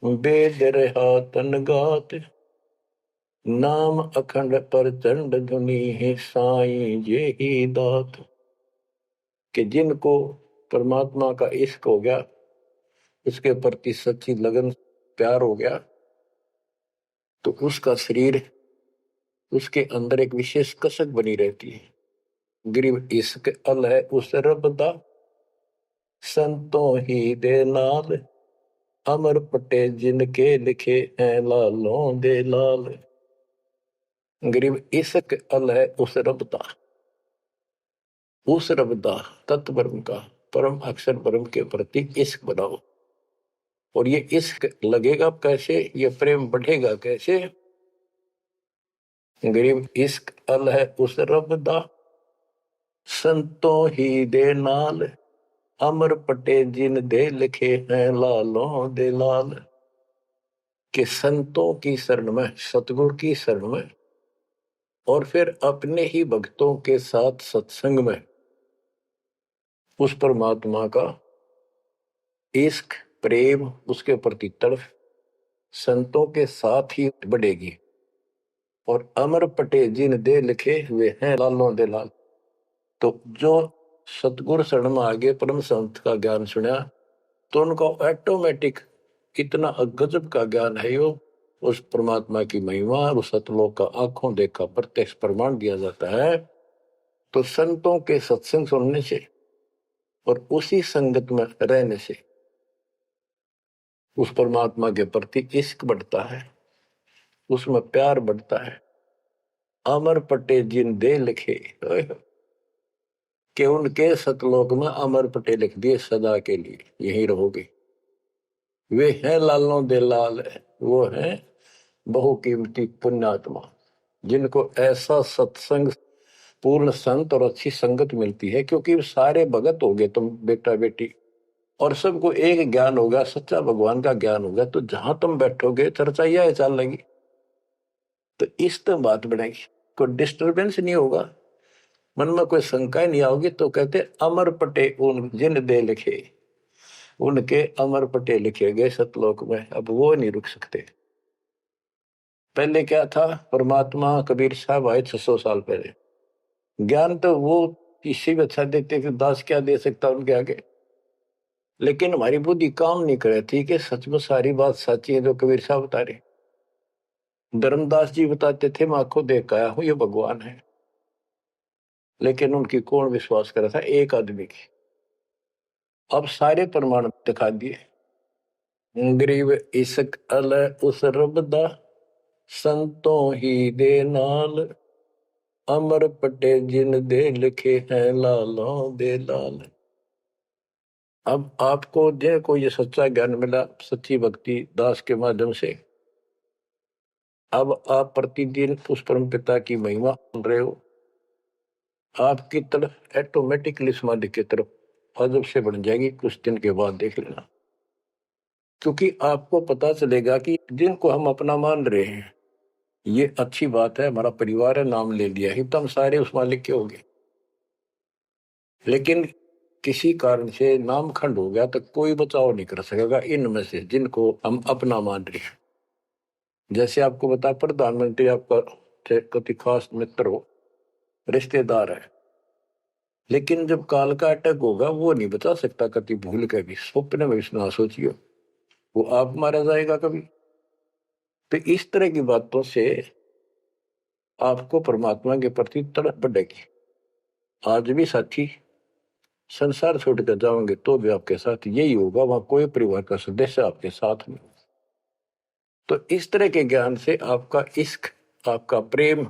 वेद रहा तन गात, नाम अखंड पर चंड धुनी है साईं ये ही दात। कि जिनको परमात्मा का इश्क हो गया, उसके प्रति सच्ची लगन प्यार हो गया, तो उसका शरीर, उसके अंदर एक विशेष कसक बनी रहती है। गरीब इश्क अल है उस रब दा, संतों ही दे नाल, अमर पटे जिनके लिखे हैं लालों दे लाल। गरीब इश्क अल है उस रब दा, उस रब दा तत्व ब्रह्म का, परम अक्षर ब्रह्म के प्रति इश्क बनाओ। और ये इश्क लगेगा कैसे, ये प्रेम बढ़ेगा कैसे। गरीब इश्क अल है उस रब दा, संतों ही दे नाल, अमर पटे जिन दे लिखे हैं लालों दे लाल। कि संतों की शरण में, सतगुरु की शरण में, और फिर अपने ही भक्तों के साथ सत्संग में उस परमात्मा का इश्क प्रेम, उसके प्रति तड़फ संतों के साथ ही बढ़ेगी। और अमर पटे जिन दे लिखे हुए हैं लालों दे लाल। तो जो सतगुरु शरण में आगे परम संत का ज्ञान सुना, तो उनको ऑटोमेटिक इतना गजब का ज्ञान है, यो उस परमात्मा की महिमा, उस सतलोक का आंखों देखा प्रत्यक्ष प्रमाण दिया जाता है। तो संतों के सत्संग सुनने से और उसी संगत में रहने से उस परमात्मा के प्रति इश्क बढ़ता है, उसमें प्यार बढ़ता है। अमर पटे जिन दे लिखे, कि उनके सतलोक में अमर पटे लिख दिए सदा के लिए, यही रहोगे। वे हैं लालों दे लाल, वो हैं बहुकीमती पुण्यात्मा, जिनको ऐसा सत्संग, पूर्ण संत और अच्छी संगत मिलती है। क्योंकि सारे भगत हो गए तुम बेटा बेटी, और सबको एक ज्ञान होगा, सच्चा भगवान का ज्ञान होगा, तो जहां तुम बैठोगे चर्चा यह चल लगी, तो इस तो बात बनेगी, कोई डिस्टर्बेंस नहीं होगा, मन में कोई शंका नहीं आओगी। तो कहते अमर पटे उन जिन दे लिखे, उनके अमर पटे लिखे गए सतलोक में, अब वो नहीं रुक सकते। पहले क्या था, परमात्मा कबीर साहब आए 600 साल पहले, ज्ञान तो वो किसी भी अच्छा देते थे, दास क्या दे सकता उनके आगे। लेकिन हमारी बुद्धि काम नहीं करे थी कि सच में सारी बात सच्ची है जो कबीर साहब बता रहे। धर्मदास जी बताते थे, मैं आंखों देख आया हूं ये भगवान है, लेकिन उनकी कौन विश्वास करा था, एक आदमी की। अब सारे प्रमाण दिखा दिए। गरीब इश्क अल उस रब दा, संतों ही दे नाल, अमर पटे जिन दे लिखे हैं लालों दे लाल। अब आपको जो ये सच्चा ज्ञान मिला, सच्ची भक्ति दास के माध्यम से, अब आप प्रतिदिन उस परम पिता की महिमा सुन रहे हो, आपकी तरफ ऑटोमेटिकली समाधि की तरफ अजब से बढ़ जाएगी। कुछ दिन के बाद देख लेना, क्योंकि आपको पता चलेगा कि जिनको हम अपना मान रहे हैं, ये अच्छी बात है, हमारा परिवार है, नाम ले लिया ही तो हम सारे उस मालिक के हो गए। लेकिन किसी कारण से नाम खंड हो गया तो कोई बचाव नहीं कर सकेगा इनमें से जिनको हम अपना मान रहे हैं। जैसे आपको बता, प्रधानमंत्री आपका कति खास मित्र हो, रिश्तेदार है, लेकिन जब काल का अटैक होगा वो नहीं बचा सकता कति भूल के भी, स्वप्न में भी ना सोचियो, वो आप मारा जाएगा कभी। तो इस तरह की बातों से आपको परमात्मा के प्रति तड़प बढ़ेगी। आज भी साथी संसार छोड़कर जाओगे तो भी आपके साथ यही होगा, वहां कोई परिवार का सदस्य आपके साथ नहीं। तो इस तरह के ज्ञान से आपका इश्क, आपका प्रेम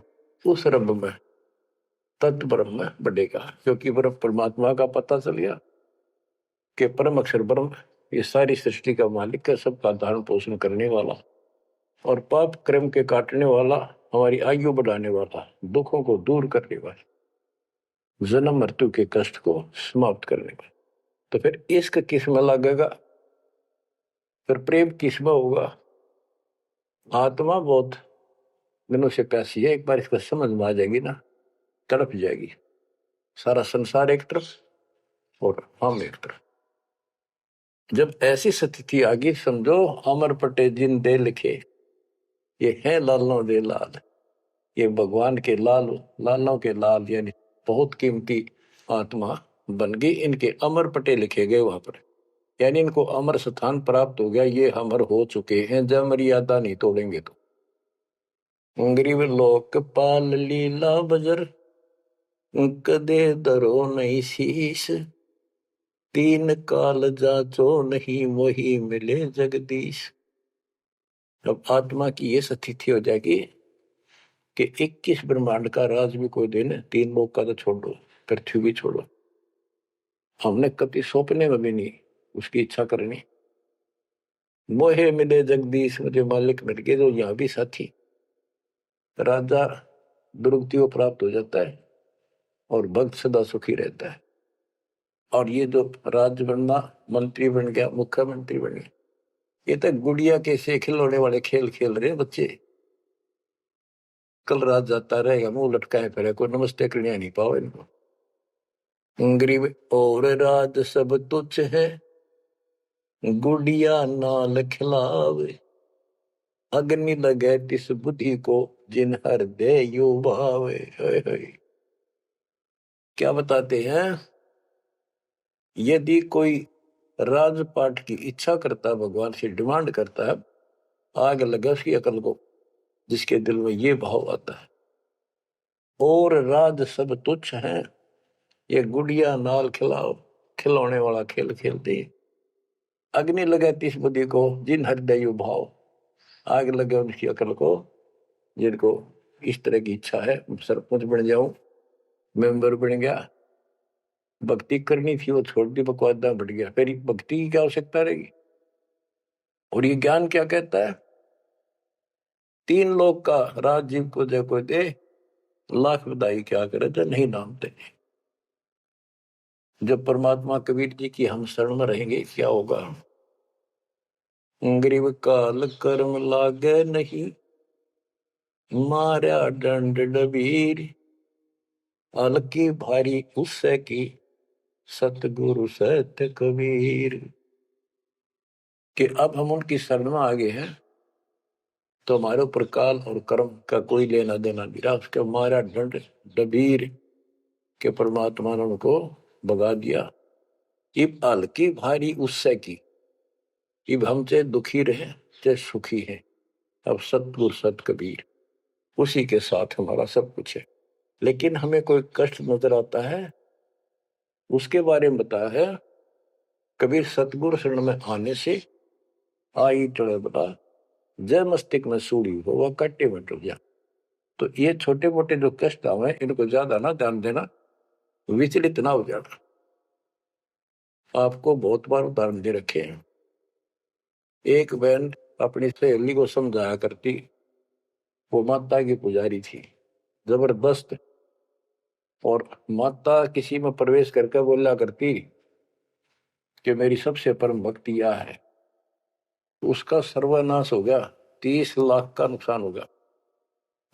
उस रब में, तत्व ब्रह्म में बढ़ेगा, क्योंकि ब्रह्म परमात्मा का पता चल गया कि परम अक्षर ब्रह्म ये सारी सृष्टि का मालिक है, सबका धारण पोषण करने वाला और पाप कर्म के काटने वाला, हमारी आयु बढ़ाने वाला, दुखों को दूर करने वाला, जन्म मृत्यु के कष्ट को समाप्त करने वाला। तो फिर इश्क किसमें लगेगा, फिर प्रेम किसमें होगा। आत्मा बहुत दिनों से प्यासी है, एक बार इसको समझ में आ जाएगी ना, तड़प जाएगी। सारा संसार एक तरफ और हम एक तरफ। जब ऐसी स्थिति आ गई, समझो अमर पटे जिन दे लिखे, ये है लालों दे लाल, ये भगवान के लाल, लालों के लाल, यानी बहुत कीमती आत्मा बन गई, इनके अमर पटे लिखे गए वहां पर, यानी इनको अमर स्थान प्राप्त हो गया, ये अमर हो चुके हैं, जब मर्यादा नहीं तोड़ेंगे तो। गरीब लोकपाल लीला बजर, कदे दरो नहीं शीश, तीन काल जाचो नहीं वही मिले जगदीश। अब आत्मा की ये स्थिति हो जाएगी कि 21 ब्रह्मांड का राज भी कोई देने, तीन लोग का तो छोड़ो, पृथ्वी भी छोड़ो, हमने कभी सौंपने में भी नहीं उसकी इच्छा करनी। मोहे मिले जगदीश, मुझे मालिक मिल गए, जो यहाँ भी साथी, राजा दुर्गति को प्राप्त हो जाता है और भक्त सदा सुखी रहता है। और ये जो राज बनना, मंत्री बन गया, मुख्यमंत्री बन गया, ये तो गुड़िया के से खिलौने वाले खेल खेल रहे बच्चे। कल रात जाता रहेगा, मुंह लटकाए फिरे, कोई नमस्ते करने नहीं पाओ इनको। गरीब और राज सब तुच्छ है, गुड़िया नाल खिलावे, अग्नि लगे तिस बुद्धि को, जिन हृदय यू भावे। क्या बताते हैं, यदि कोई राजपाट की इच्छा करता है, भगवान से डिमांड करता है, आग लगा उसकी अकल को, जिसके दिल में ये भाव आता है, और राज सब तुच्छ हैं, ये गुड़िया नाल खिलाओ, खिलौने वाला खेल खेलते। अग्नि लगे तिस बुद्धि को, जिन हृदय यू भाव, आग लगे उनकी अकल को, जिनको इस तरह की इच्छा है, सरपंच बन जाऊं, मेंबर बन गया, भक्ति करनी थी वो छोड़ दी, बकवादा बढ़ गया, फिर भक्ति की क्या आवश्यकता रहेगी। और ये ज्ञान क्या कहता है, तीन लोग का राजीव को जय कोई दे, लाख बधाई क्या करे तो नहीं नामते। जब परमात्मा कबीर जी की हम शरण में रहेंगे, क्या होगा, गरीब काल कर्म लागे नहीं, मारा दंड डबीर, अलकी भारी उससे की, सतगुरु सत्य कबीर। कि अब हम उनकी शरण में आ गए हैं, तो हमारे ऊपर काल और कर्म का कोई लेना देना नहीं रहा, उसके मारा दंड डबीर के परमात्मा ने उनको भगा दिया। इब हल्की भारी उससे की, इब हम चाहे दुखी रहे चाहे सुखी है, अब सतगुरु सत कबीर, उसी के साथ हमारा सब कुछ है। लेकिन हमें कोई कष्ट नजर आता है, उसके बारे में बताया है कबीर, सतगुरु शरण में आने से आई टड़े बता, जय मस्तिष्क में सूड़ी हो वह कट्टे में टूट जा। तो ये छोटे मोटे जो कष्ट आवे, इनको ज्यादा ना ध्यान देना, विचलित ना हो जाना। आपको बहुत बार उदाहरण दे रखे हैं। एक बहन अपनी सहेली को समझाया करती, वो माता की पुजारी थी जबरदस्त, और माता किसी में प्रवेश करके बोला करती कि मेरी सबसे परम भक्ति यह है, उसका सर्वनाश हो गया, 30 लाख का नुकसान होगा,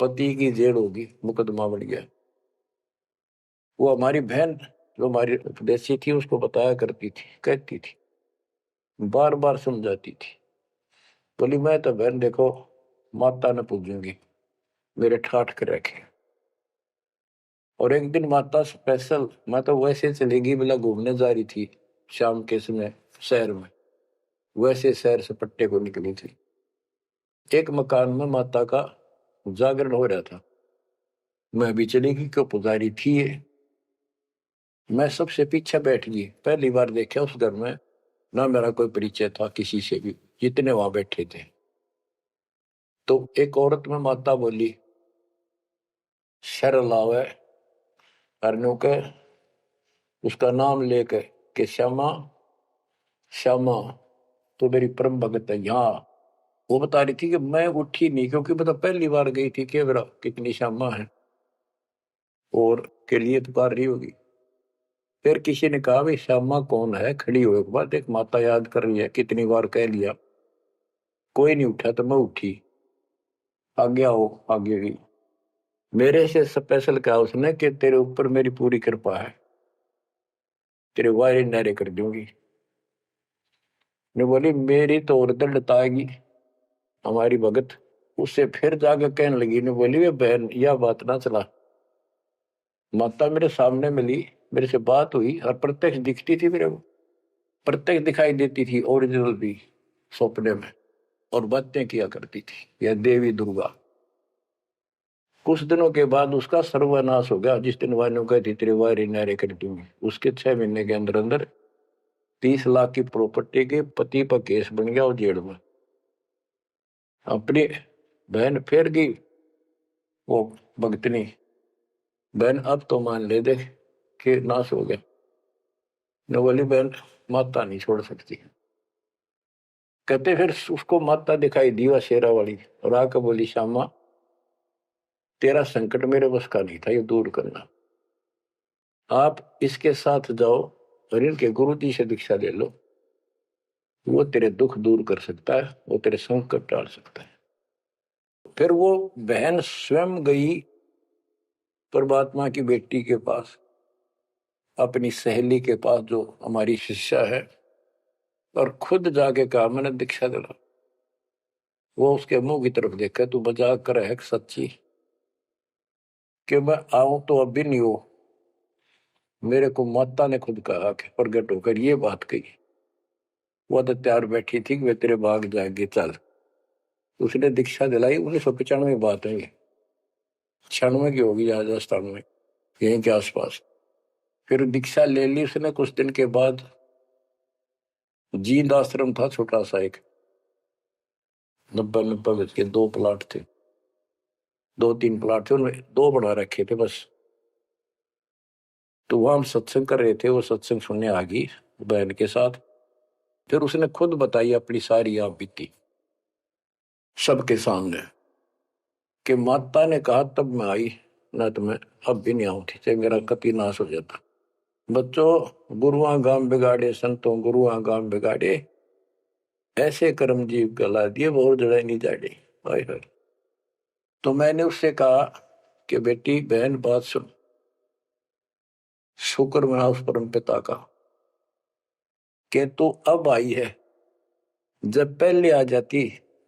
पति की जेल होगी, मुकदमा बढ़ गया। वो हमारी बहन जो हमारी उपदेशी थी उसको बताया करती थी, कहती थी, बार बार समझाती थी, बोली मैं तो बहन देखो माता ने पूजूंगी, मेरे ठाठ कर रखे। और एक दिन माता स्पेशल, मैं तो वैसे चलेगी बिला घूमने जा रही थी शाम के समय शहर में, वैसे शहर से पट्टे को निकली थी। एक मकान में माता का जागरण हो रहा था, मैं भी चलेगी क्यों, पुजारी थी ये। मैं सबसे पीछे बैठ गई, पहली बार देखा उस घर में, ना मेरा कोई परिचय था किसी से भी, जितने वहां बैठे थे। तो एक औरत में माता बोली, शर लावे अर्नु के उसका नाम लेके कि श्यामा श्यामा तो मेरी परम भगत है यहाँ। वो बता रही थी कि मैं उठी नहीं क्योंकि बता पहली बार गई थी कि मेरा कितनी श्यामा है और के लिए पुकार रही होगी। फिर किसी ने कहा भाई श्यामा कौन है, खड़ी हुए के बाद एक माता याद कर रही है, कितनी बार कह लिया, कोई नहीं उठा तो मैं उठी, आगे आओ, आगे गई। मेरे से स्पेशल कहा उसने कि तेरे ऊपर मेरी पूरी कृपा है, तेरे वायरे नारे कर दूंगी। ने बोली मेरी तो और दंडताएगी हमारी भगत। उससे फिर जाकर कहने लगी, ने बोली वे बहन यह बात ना चला, माता मेरे सामने मिली, मेरे से बात हुई और प्रत्यक्ष दिखती थी, मेरे को प्रत्यक्ष दिखाई देती थी, ओरिजिनल भी सपने में, और बातें किया करती थी यह देवी दुर्गा। कुछ दिनों के बाद उसका सर्वनाश हो गया। जिस दिन वायु कहती तेरे वायरे नारे कर दूंगी, उसके 6 महीने के अंदर अंदर 30 लाख की प्रॉपर्टी के पति पर केस बन गया और जेल में। अपनी बहन फेर गई वो भगतनी, बहन अब तो मान ले दे कि नाश हो गया। न बोली बहन माता नहीं छोड़ सकती। कहते फिर उसको माता दिखाई दीवा शेरा वाली और आकर बोली श्यामा तेरा संकट मेरे बस का नहीं था ये दूर करना, आप इसके साथ जाओ और इनके गुरु जी से दीक्षा ले लो, वो तेरे दुख दूर कर सकता है, वो तेरे संकट टाल सकता है। फिर वो बहन स्वयं गई परमात्मा की बेटी के पास, अपनी सहेली के पास जो हमारी शिष्या है, और खुद जाके कहा मैंने दीक्षा दिला। वो उसके मुंह की तरफ देखा, तू मजाक कर है सच्ची कि मैं आऊं तो अब भी नहीं हो, मेरे को माता ने खुद कहा कि प्रगट होकर ये बात कही। वो तो तैयार बैठी थी कि वे तेरे भाग जाएंगे चल। उसने दीक्षा दिलाई 1995 बात है, 96 की होगी या 97 यहीं के आसपास। फिर दीक्षा ले ली उसने। कुछ दिन के बाद जींद आश्रम था छोटा सा एक, 90 गज के 2 प्लाट थे, 2-3 प्लाट थे, उनमें 2 बना रखे थे बस। तो वहां हम सत्संग कर रहे थे, वो सत्संग सुनने आ गई बहन के साथ। फिर उसने खुद बताई अपनी सारी आप बीती सबके सामने कि माता ने कहा तब मैं आई, ना तो मैं अब भी नहीं आऊंगी, चाहे मेरा कति नाश हो जाता। बच्चों गुरुआ गांव बिगाड़े संतों गुरुआ गांव बिगाड़े, ऐसे कर्म जीव गला दिए वो जड़े नहीं जाड़े। हाय हाय। तो मैंने उससे कहा कि बेटी बहन बात सुन, शुक्र मना उस परम पिता का कि तू अब आई है, जब पहले आ जाती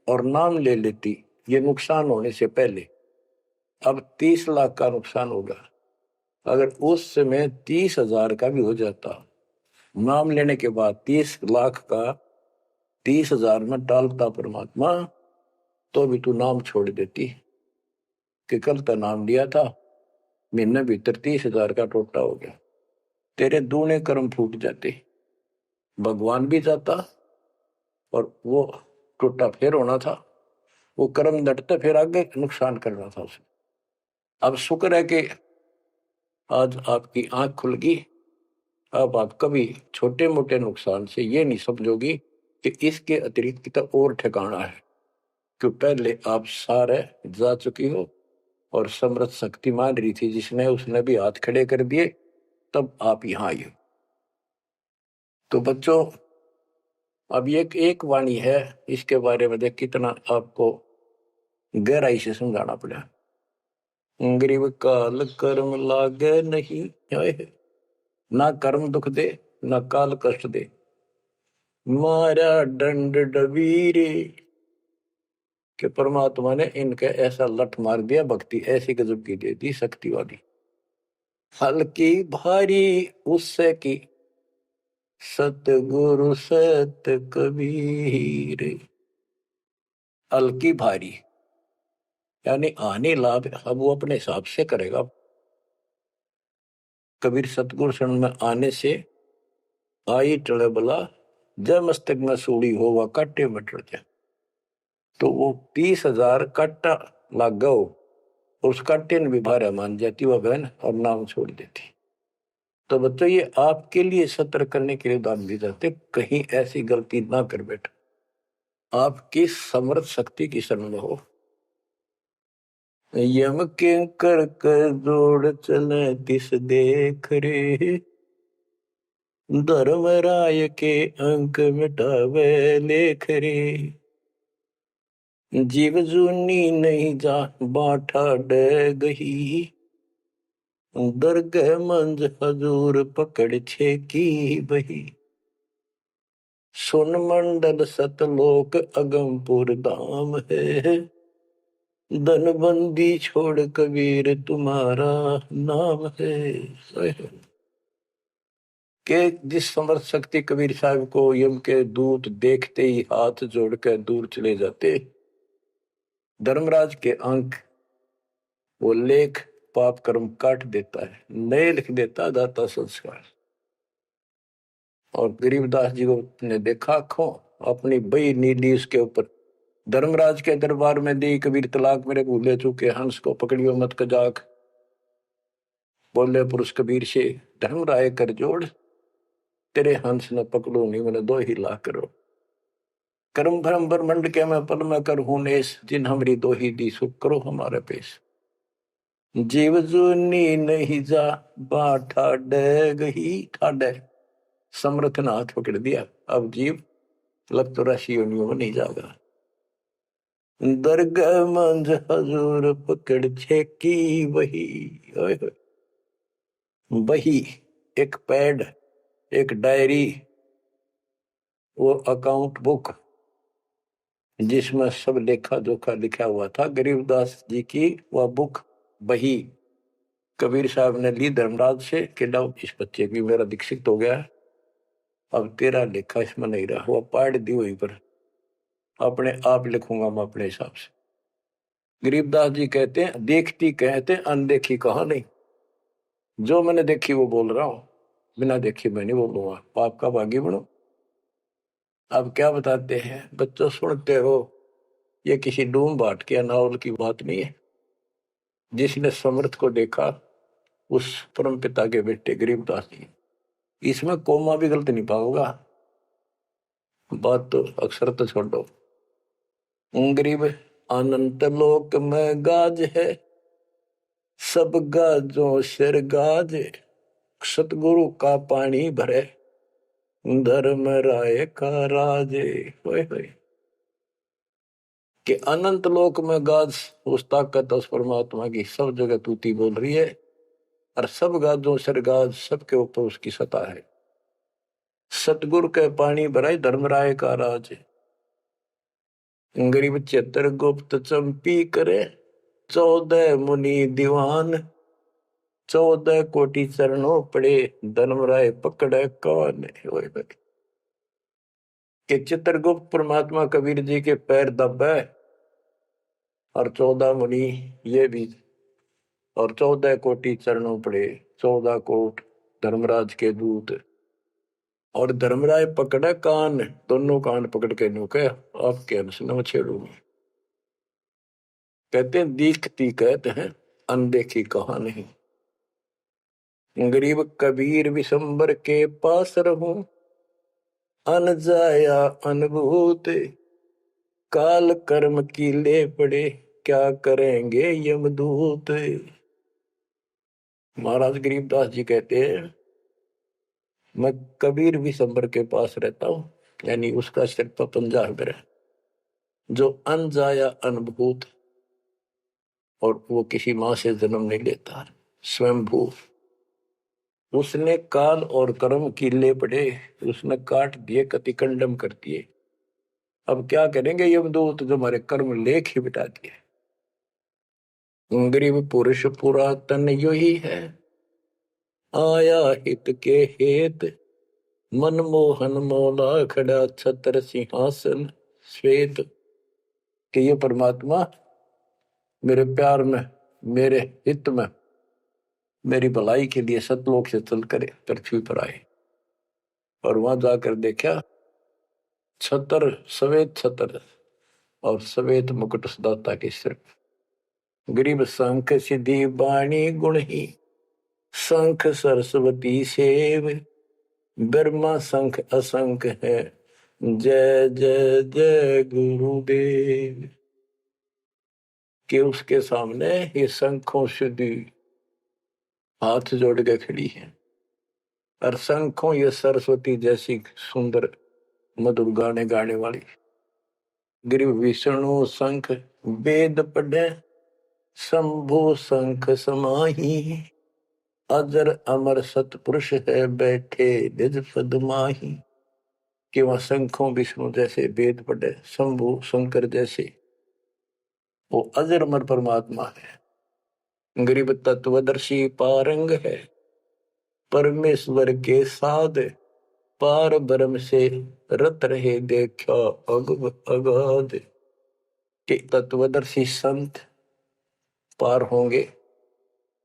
और नाम ले लेती ये नुकसान होने से पहले, अब 30 लाख का नुकसान होगा। अगर उस समय 30,000 का भी हो जाता, नाम लेने के बाद 30 लाख का 30,000 में डालता परमात्मा, तो भी तू नाम छोड़ देती कि कल तो नाम लिया था, महीने भीतर 30,000 का टोटा हो गया, तेरे दूने कर्म फूट जाते, भगवान भी जाता और वो टोटा फिर होना था, वो कर्म डटते फिर आगे नुकसान करना था उसे। अब शुक्र है कि आज आपकी आंख खुल गई। अब आप कभी छोटे मोटे नुकसान से ये नहीं समझोगी कि इसके अतिरिक्त कितना और ठिकाना है, कि पहले आप सारे जा चुकी हो और समृद्ध शक्ति मान रही थी जिसने, उसने भी हाथ खड़े कर दिए, तब आप यहां आई हो। तो बच्चों अब ये एक वाणी है, इसके बारे में देख कितना आपको गहराई से समझाना पड़ा। गरीब काल कर्म लागे नहीं, ना कर्म दुख दे ना काल कष्ट दे, मारा दंड डबीरे। कि परमात्मा ने इनके ऐसा लठ मार दिया, भक्ति ऐसी गजब की दे दी शक्ति वाली। हल्की भारी उससे की सतगुरु सत कबीर। हल्की भारी यानी आने लाभ अब वो अपने हिसाब से करेगा। कबीर सतगुरु शरण में आने से आई टले बला, जब मस्तक में सूड़ी हो वह काटे में टल जाए। तो वो 30,000 काटा लाग गो उसका टिन भी भारा मान जाती वह बहन और नाम छोड़ देती। तो बच्चों ये आपके लिए सतर्क करने के लिए दान दी जाते, कहीं ऐसी गलती ना कर बेटा, आपकी समर्थ शक्ति की शरण में हो। यम के कर कर जोड़ चले तिस देख रे, धर्मराय के अंक मिटावे लेख रे, जीव जूनी नहीं जा बाठा डे गही, दरगह मंज हजूर पकड़ छे की बही, सुन मंडल सतलोक अगमपुर धाम है, धनबंदी छोड़ कबीर तुम्हारा नाम है। के जिस समर्थ शक्ति कबीर साहब को यम के दूत देखते ही हाथ जोड़कर दूर चले जाते, धर्मराज के अंक वो लेख पाप कर्म काट देता है, नए लिख देता दाता संस्कार। और गरीबदास जी को ने देखा खो अपनी बई नीली उसके ऊपर, धर्मराज के दरबार में दी कबीर तलाक मेरे भूले चूके, हंस को पकड़ियो मत कजाक, बोले पुरुष कबीर से धर्मराय कर जोड़, तेरे हंस न पकड़ो नहीं मैंने 2 ही लाख करो, कर्म भरम ब्रह्मंड के मैं पल में कर हूं नेस, जिन हमरी 2 ही दी सुख करो हमारे पेश, जीव जूनी नहीं जा बाठा डे गही, ठाडे समर्थ ने हाथ पकड़ दिया, अब जीव लग तो राशि योनियों में नहीं जाएगा, दरगाह मंज हजूर पकड़ छे की वही, वही एक पैड, एक डायरी, वो अकाउंट बुक जिसमें सब लेखा जोखा लिखा हुआ था, गरीबदास जी की वह बुक बही कबीर साहब ने ली धर्मराज से कि लो इस बच्चे की मेरा दीक्षित हो गया, अब तेरा लेखा इसमें नहीं रहा, वो पाड़ दी वहीं पर, अपने आप लिखूंगा मैं अपने हिसाब से। गरीबदास जी कहते हैं देखती कहते अनदेखी कहा नहीं, जो मैंने देखी वो बोल रहा हूं, बिना देखी मैं नहीं बोलूंगा, पाप का भागी बनो। अब क्या बताते हैं बच्चों, सुनते हो, ये किसी डूम बाट के नावल की बात नहीं है, जिसने समर्थ को देखा उस परम पिता के बेटे गरीबदास जी, इसमें कोमा भी गलत नहीं पाओगा, बात तो अक्सर तो छोड़ दो। गरीब अनंत लोक में गाज है, सब गाजों सिर गाज, सतगुरु का पानी भरे, धर्म राय का राजे, होए होए कि अनंत लोक में गाज उस ताकत उस परमात्मा की सब जगह तूती बोल रही है, और सब गाजों सिर गाज सबके ऊपर उसकी सत्ता है, सतगुरु के पानी भराए धर्मराय का राज, गरीब चित्र गुप्त चंपी करे, 14 मुनि दीवान, 14 कोटि चरणों पड़े, धर्मराय पकड़े कौन, कि चित्रगुप्त परमात्मा कबीर जी के पैर दबे, और 14 मुनि ये भी, और 14 कोटि चरणों पड़े, 14 कोट धर्मराज के दूत, और धर्मराय पकड़े कान, दोनों कान पकड़ के नुके आपके अंश न छेड़ूंगी। कहते हैं दीखती कहते हैं अनदेखी कहा नहीं, गरीब कबीर विशंबर के पास रहूं, अन जाया अनुभूत, काल कर्म की ले पड़े, क्या करेंगे यमदूत। महाराज गरीबदास जी कहते हैं मैं कबीर विशंबर के पास रहता हूं, यानी उसका सिर पर पंजा है मेरा, जो अनजाया अनुभूत, और वो किसी माँ से जन्म नहीं लेता, स्वयंभू, उसने काल और कर्म की ले पड़े, उसने काट दिए, कतिकंडम कर दिए, अब क्या करेंगे यमदूत, जो हमारे कर्म लेख ही बिटा दिए। गरीब पुरुष पुरातन यो ही है, आया हित के हेत, मनमोहन मौला खड़ा छत्र सिंहासन श्वेत, कि ये परमात्मा मेरे प्यार में, मेरे हित में, मेरी भलाई के लिए सतलोक से चल कर पृथ्वी पर आए, और वहां जाकर देखा छतर, सवेत छतर और सवेत मुकुट सदाता के सिर, गरीब शंख सिद्धि बाणी गुण ही, शंख सरस्वती सेव, ब्रह्मा शंख असंख है, जय जय जय गुरुदेव। कि उसके सामने ये शंखों सिद्धि हाथ जोड़ के खड़ी है, और शंखों ये सरस्वती जैसी सुंदर मधुर गाने गाने वाली। गिरि विष्णु शंख वेद पढ़े, शंभु शंख समाही, अजर अमर सतपुरुष है बैठे निज पद माही। कि वह शंखों विष्णु जैसे वेद पढ़े, शंभु शंकर जैसे वो अजर अमर परमात्मा है। गरीब तत्वदर्शी पारंग है, परमेश्वर के साध, पार ब्रह्म से रत रहे देखा अगाध। के तत्वदर्शी संत पार होंगे,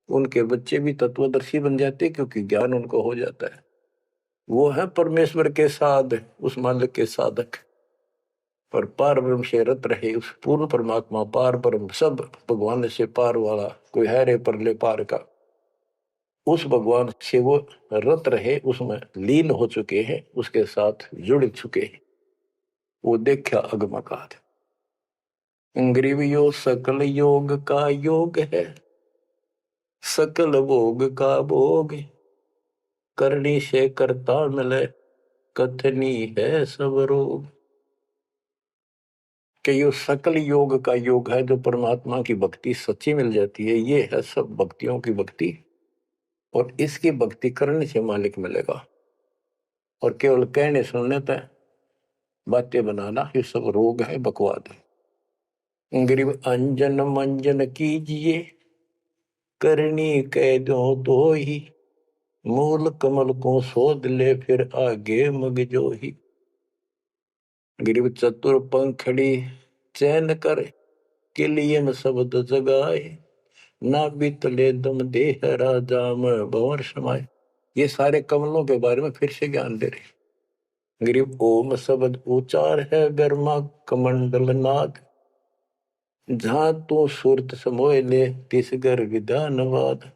उनके बच्चे भी तत्वदर्शी बन जाते क्योंकि ज्ञान उनको हो जाता है। वो है परमेश्वर के साध, उस मालिक के साधक, पर पार ब्रह्म से रत रहे उस पूर्ण परमात्मा पार ब्रह्म सब भगवान से पार वाला, कोई है रे परले पार का, उस भगवान से वो रत रहे, उसमें लीन हो चुके हैं, उसके साथ जुड़ चुके हैं। वो देखा अगमकाद। ग्रीवियो सकल योग का योग है, सकल भोग का भोग, करनी से करता मिले, कथनी है सब रोग। कि यो सकल योग का योग है, जो परमात्मा की भक्ति सच्ची मिल जाती है, ये है सब भक्तियों की भक्ति, और इसकी भक्ति करने से मालिक मिलेगा। और केवल कहने सुनने तक बातें बनाना ये सब रोग है, बकवाद है। गरीब अंजन मंजन कीजिए, करनी कह दो तो ही, मूल कमल को शोध ले फिर आगे मग जो ही। गरीब चतुर पंखड़ी चैन कर, के लिए में शब्द जगाए, ना बीतले दम देह राजा में भंवर समाये। ये सारे कमलों के बारे में फिर से ज्ञान दे रहे। गरीब ओम शब्द उचार है, गर्मा कमंडल नाद, जहां तू सुरत समोय ले तिस घर विधानवाद।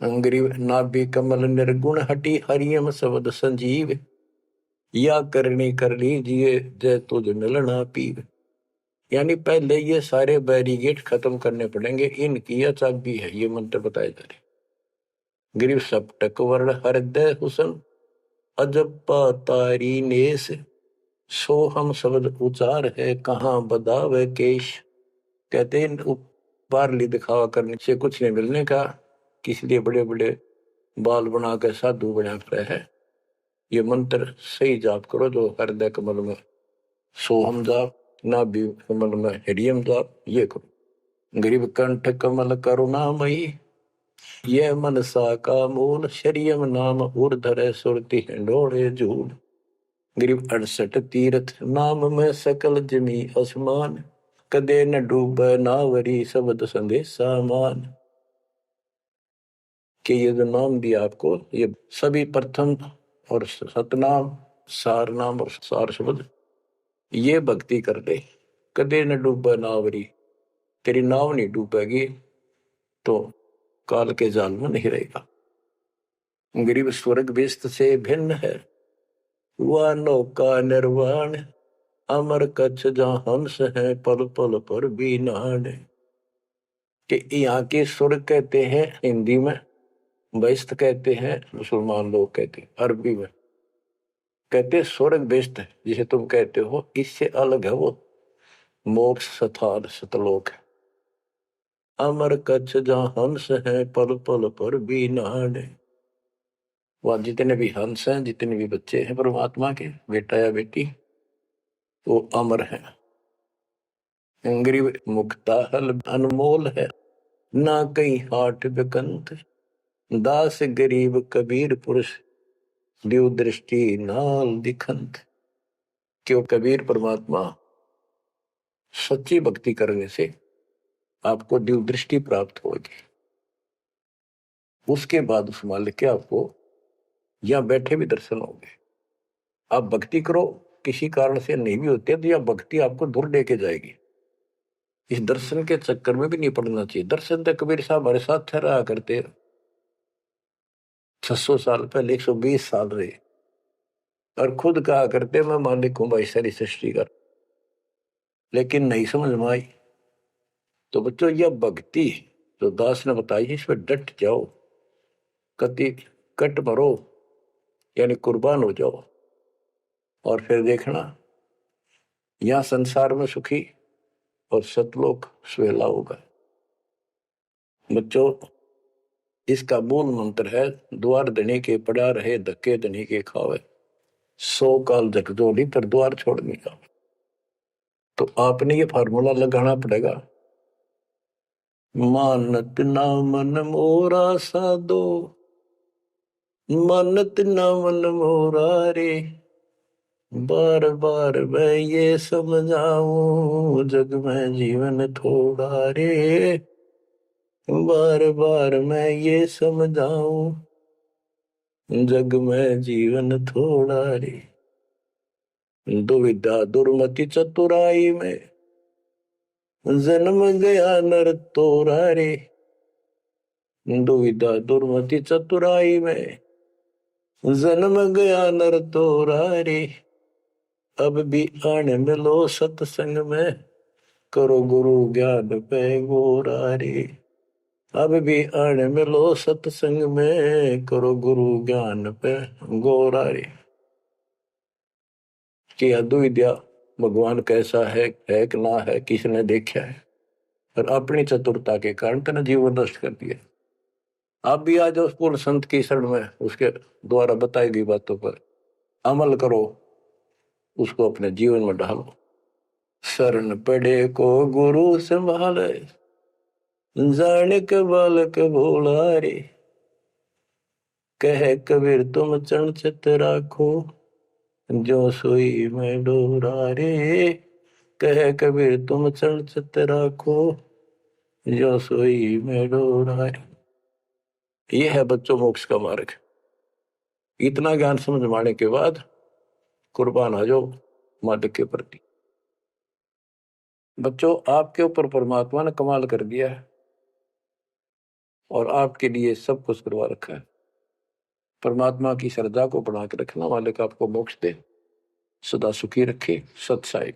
गरीब नाभि कमल निर्गुण हटी, हरियम शब्द संजीव, या करनी कर लीजिए जय तुझ मिलना पीव। यानी पहले ये सारे बैरिगेट खत्म करने पड़ेंगे, इनकी यह चाबी है, ये मंत्र बताए जा रहे। गिरिव सप्तक वर्ण हृदय हुसन, अजप्पा तारी नेस, सोहम शब्द उचार है, कहाँ बदावे केश। कहते हैं बारली दिखावा करने से कुछ नहीं मिलने का, इसलिए बड़े बड़े बाल बना कर साधु बना रहे है। ये मंत्र सही जाप करो, जो हृदय कमल में सोहम जाप, नाभि कमल में हरियम जाप, ये करो। गरीब कंठ कमल करुणामयी, ये मनसा का मूल, शरीयम नाम ऊर्धर सुरति हिंडोड़े झूल। गरीब 68 तीर्थ नाम में सकल जमी आसमान, कदे न डूब नावरी शब्द संदेशा मान। कि ये जो नाम दिया आपको, ये सभी प्रथम और सतनाम, सार नाम और सार शब्द, ये भक्ति कर ले, कदे न डूबे नावरी, तेरी नाव नहीं डूबेगी तो काल के जाल में नहीं रहेगा। गरीब स्वर्ग बेस्त से भिन्न है, वह नौका निर्वाण, अमर कच्छ जहां हंस है, पल पल पर भी नान। कि यहाँ के स्वर्ग कहते हैं हिंदी में, बेस्त कहते हैं मुसलमान लोग कहते हैं, अरबी में कहते स्वर्ग बेस्त है, जिसे तुम कहते हो, इससे अलग है वो मोक्ष स्थान सतलोक है। अमर कच्छ जहां हंस है, पल पल पर भी नान। वह जितने भी हंस हैं, जितने भी बच्चे हैं परमात्मा के, बेटा या बेटी, वो अमर है। गरीब मुक्ता हल अनमोल है, ना कहीं हाट बिकंत, दास गरीब कबीर पुरुष, दिव दृष्टि नाल दिखंत। क्यों कबीर परमात्मा सच्ची भक्ति करने से आपको दिव दृष्टि प्राप्त होगी। उसके बाद उस मालिक के आपको यहां बैठे भी दर्शन होंगे। आप भक्ति करो, किसी कारण से नहीं भी होते तो यह भक्ति आपको दूर लेके जाएगी। इस दर्शन के चक्कर में भी नहीं पड़ना चाहिए। दर्शन तो कबीर साहब हमारे साथ ठहरा करते 600 साल पहले, 120 साल रहे, और खुद कहा करते मैं मालिक हूं भाई सारी सृष्टि का। लेकिन नहीं समझ में आई। तो बच्चों यह भक्ति जो दास ने बताई इस पर डट जाओ, कति कट मरो, यानी कुर्बान हो जाओ, और फिर देखना यहां संसार में सुखी और सतलोक सुहेला होगा। बच्चों इसका मूल मंत्र है, द्वार धनी के पड़ा रहे, धक्के धनी के खावे, 100 काल झकझोली पर द्वार छोड़ने का। तो आपने ये फार्मूला लगाना पड़ेगा। मानत ना मन मोरा साधो, मानत ना मन मोरा रे, बार बार मैं ये समझाऊं, जग में जीवन थोड़ा रे, बार बार मैं ये समझाऊं, जग में जीवन थोड़ा रे। दुविधा दुर्मति चतुराई में, जन्म गया नर तोरा रे, दुविधा दुर्मति चतुराई में, जन्म गया नर तोरा रे, अब भी आने मिलो सत्संग में, करो गुरु ज्ञान पे गोरा रे, अब भी आने मिलो सत्संग में, करो गुरु ज्ञान पे गोरा रे। कि अद्विद्या भगवान कैसा है कि ना है, किसने देखा है, और अपनी चतुरता के कारण तेने जीवन नष्ट कर दिया। आप भी आज उस पूर्ण संत की शरण में उसके द्वारा बताई गई बातों पर अमल करो, उसको अपने जीवन में ढालो। शरण पड़े को गुरु संभाले, जाने के बालक भोला रे, कहे कबीर तुम चरण चित राखो, जो सोई में डोरा रे, कहे कबीर तुम चरण चित राखो, जो सोई में डोरा रे। ये है बच्चों मोक्ष का मार्ग। इतना ज्ञान समझ माने के बाद कुर्बान हो जाओ मालिक के प्रति। बच्चों आपके ऊपर परमात्मा ने कमाल कर दिया है और आपके लिए सब कुछ करवा रखा है। परमात्मा की श्रद्धा को बढ़ा के रखना, मालिक आपको मोक्ष दे, सदा सुखी रखे। सत साई।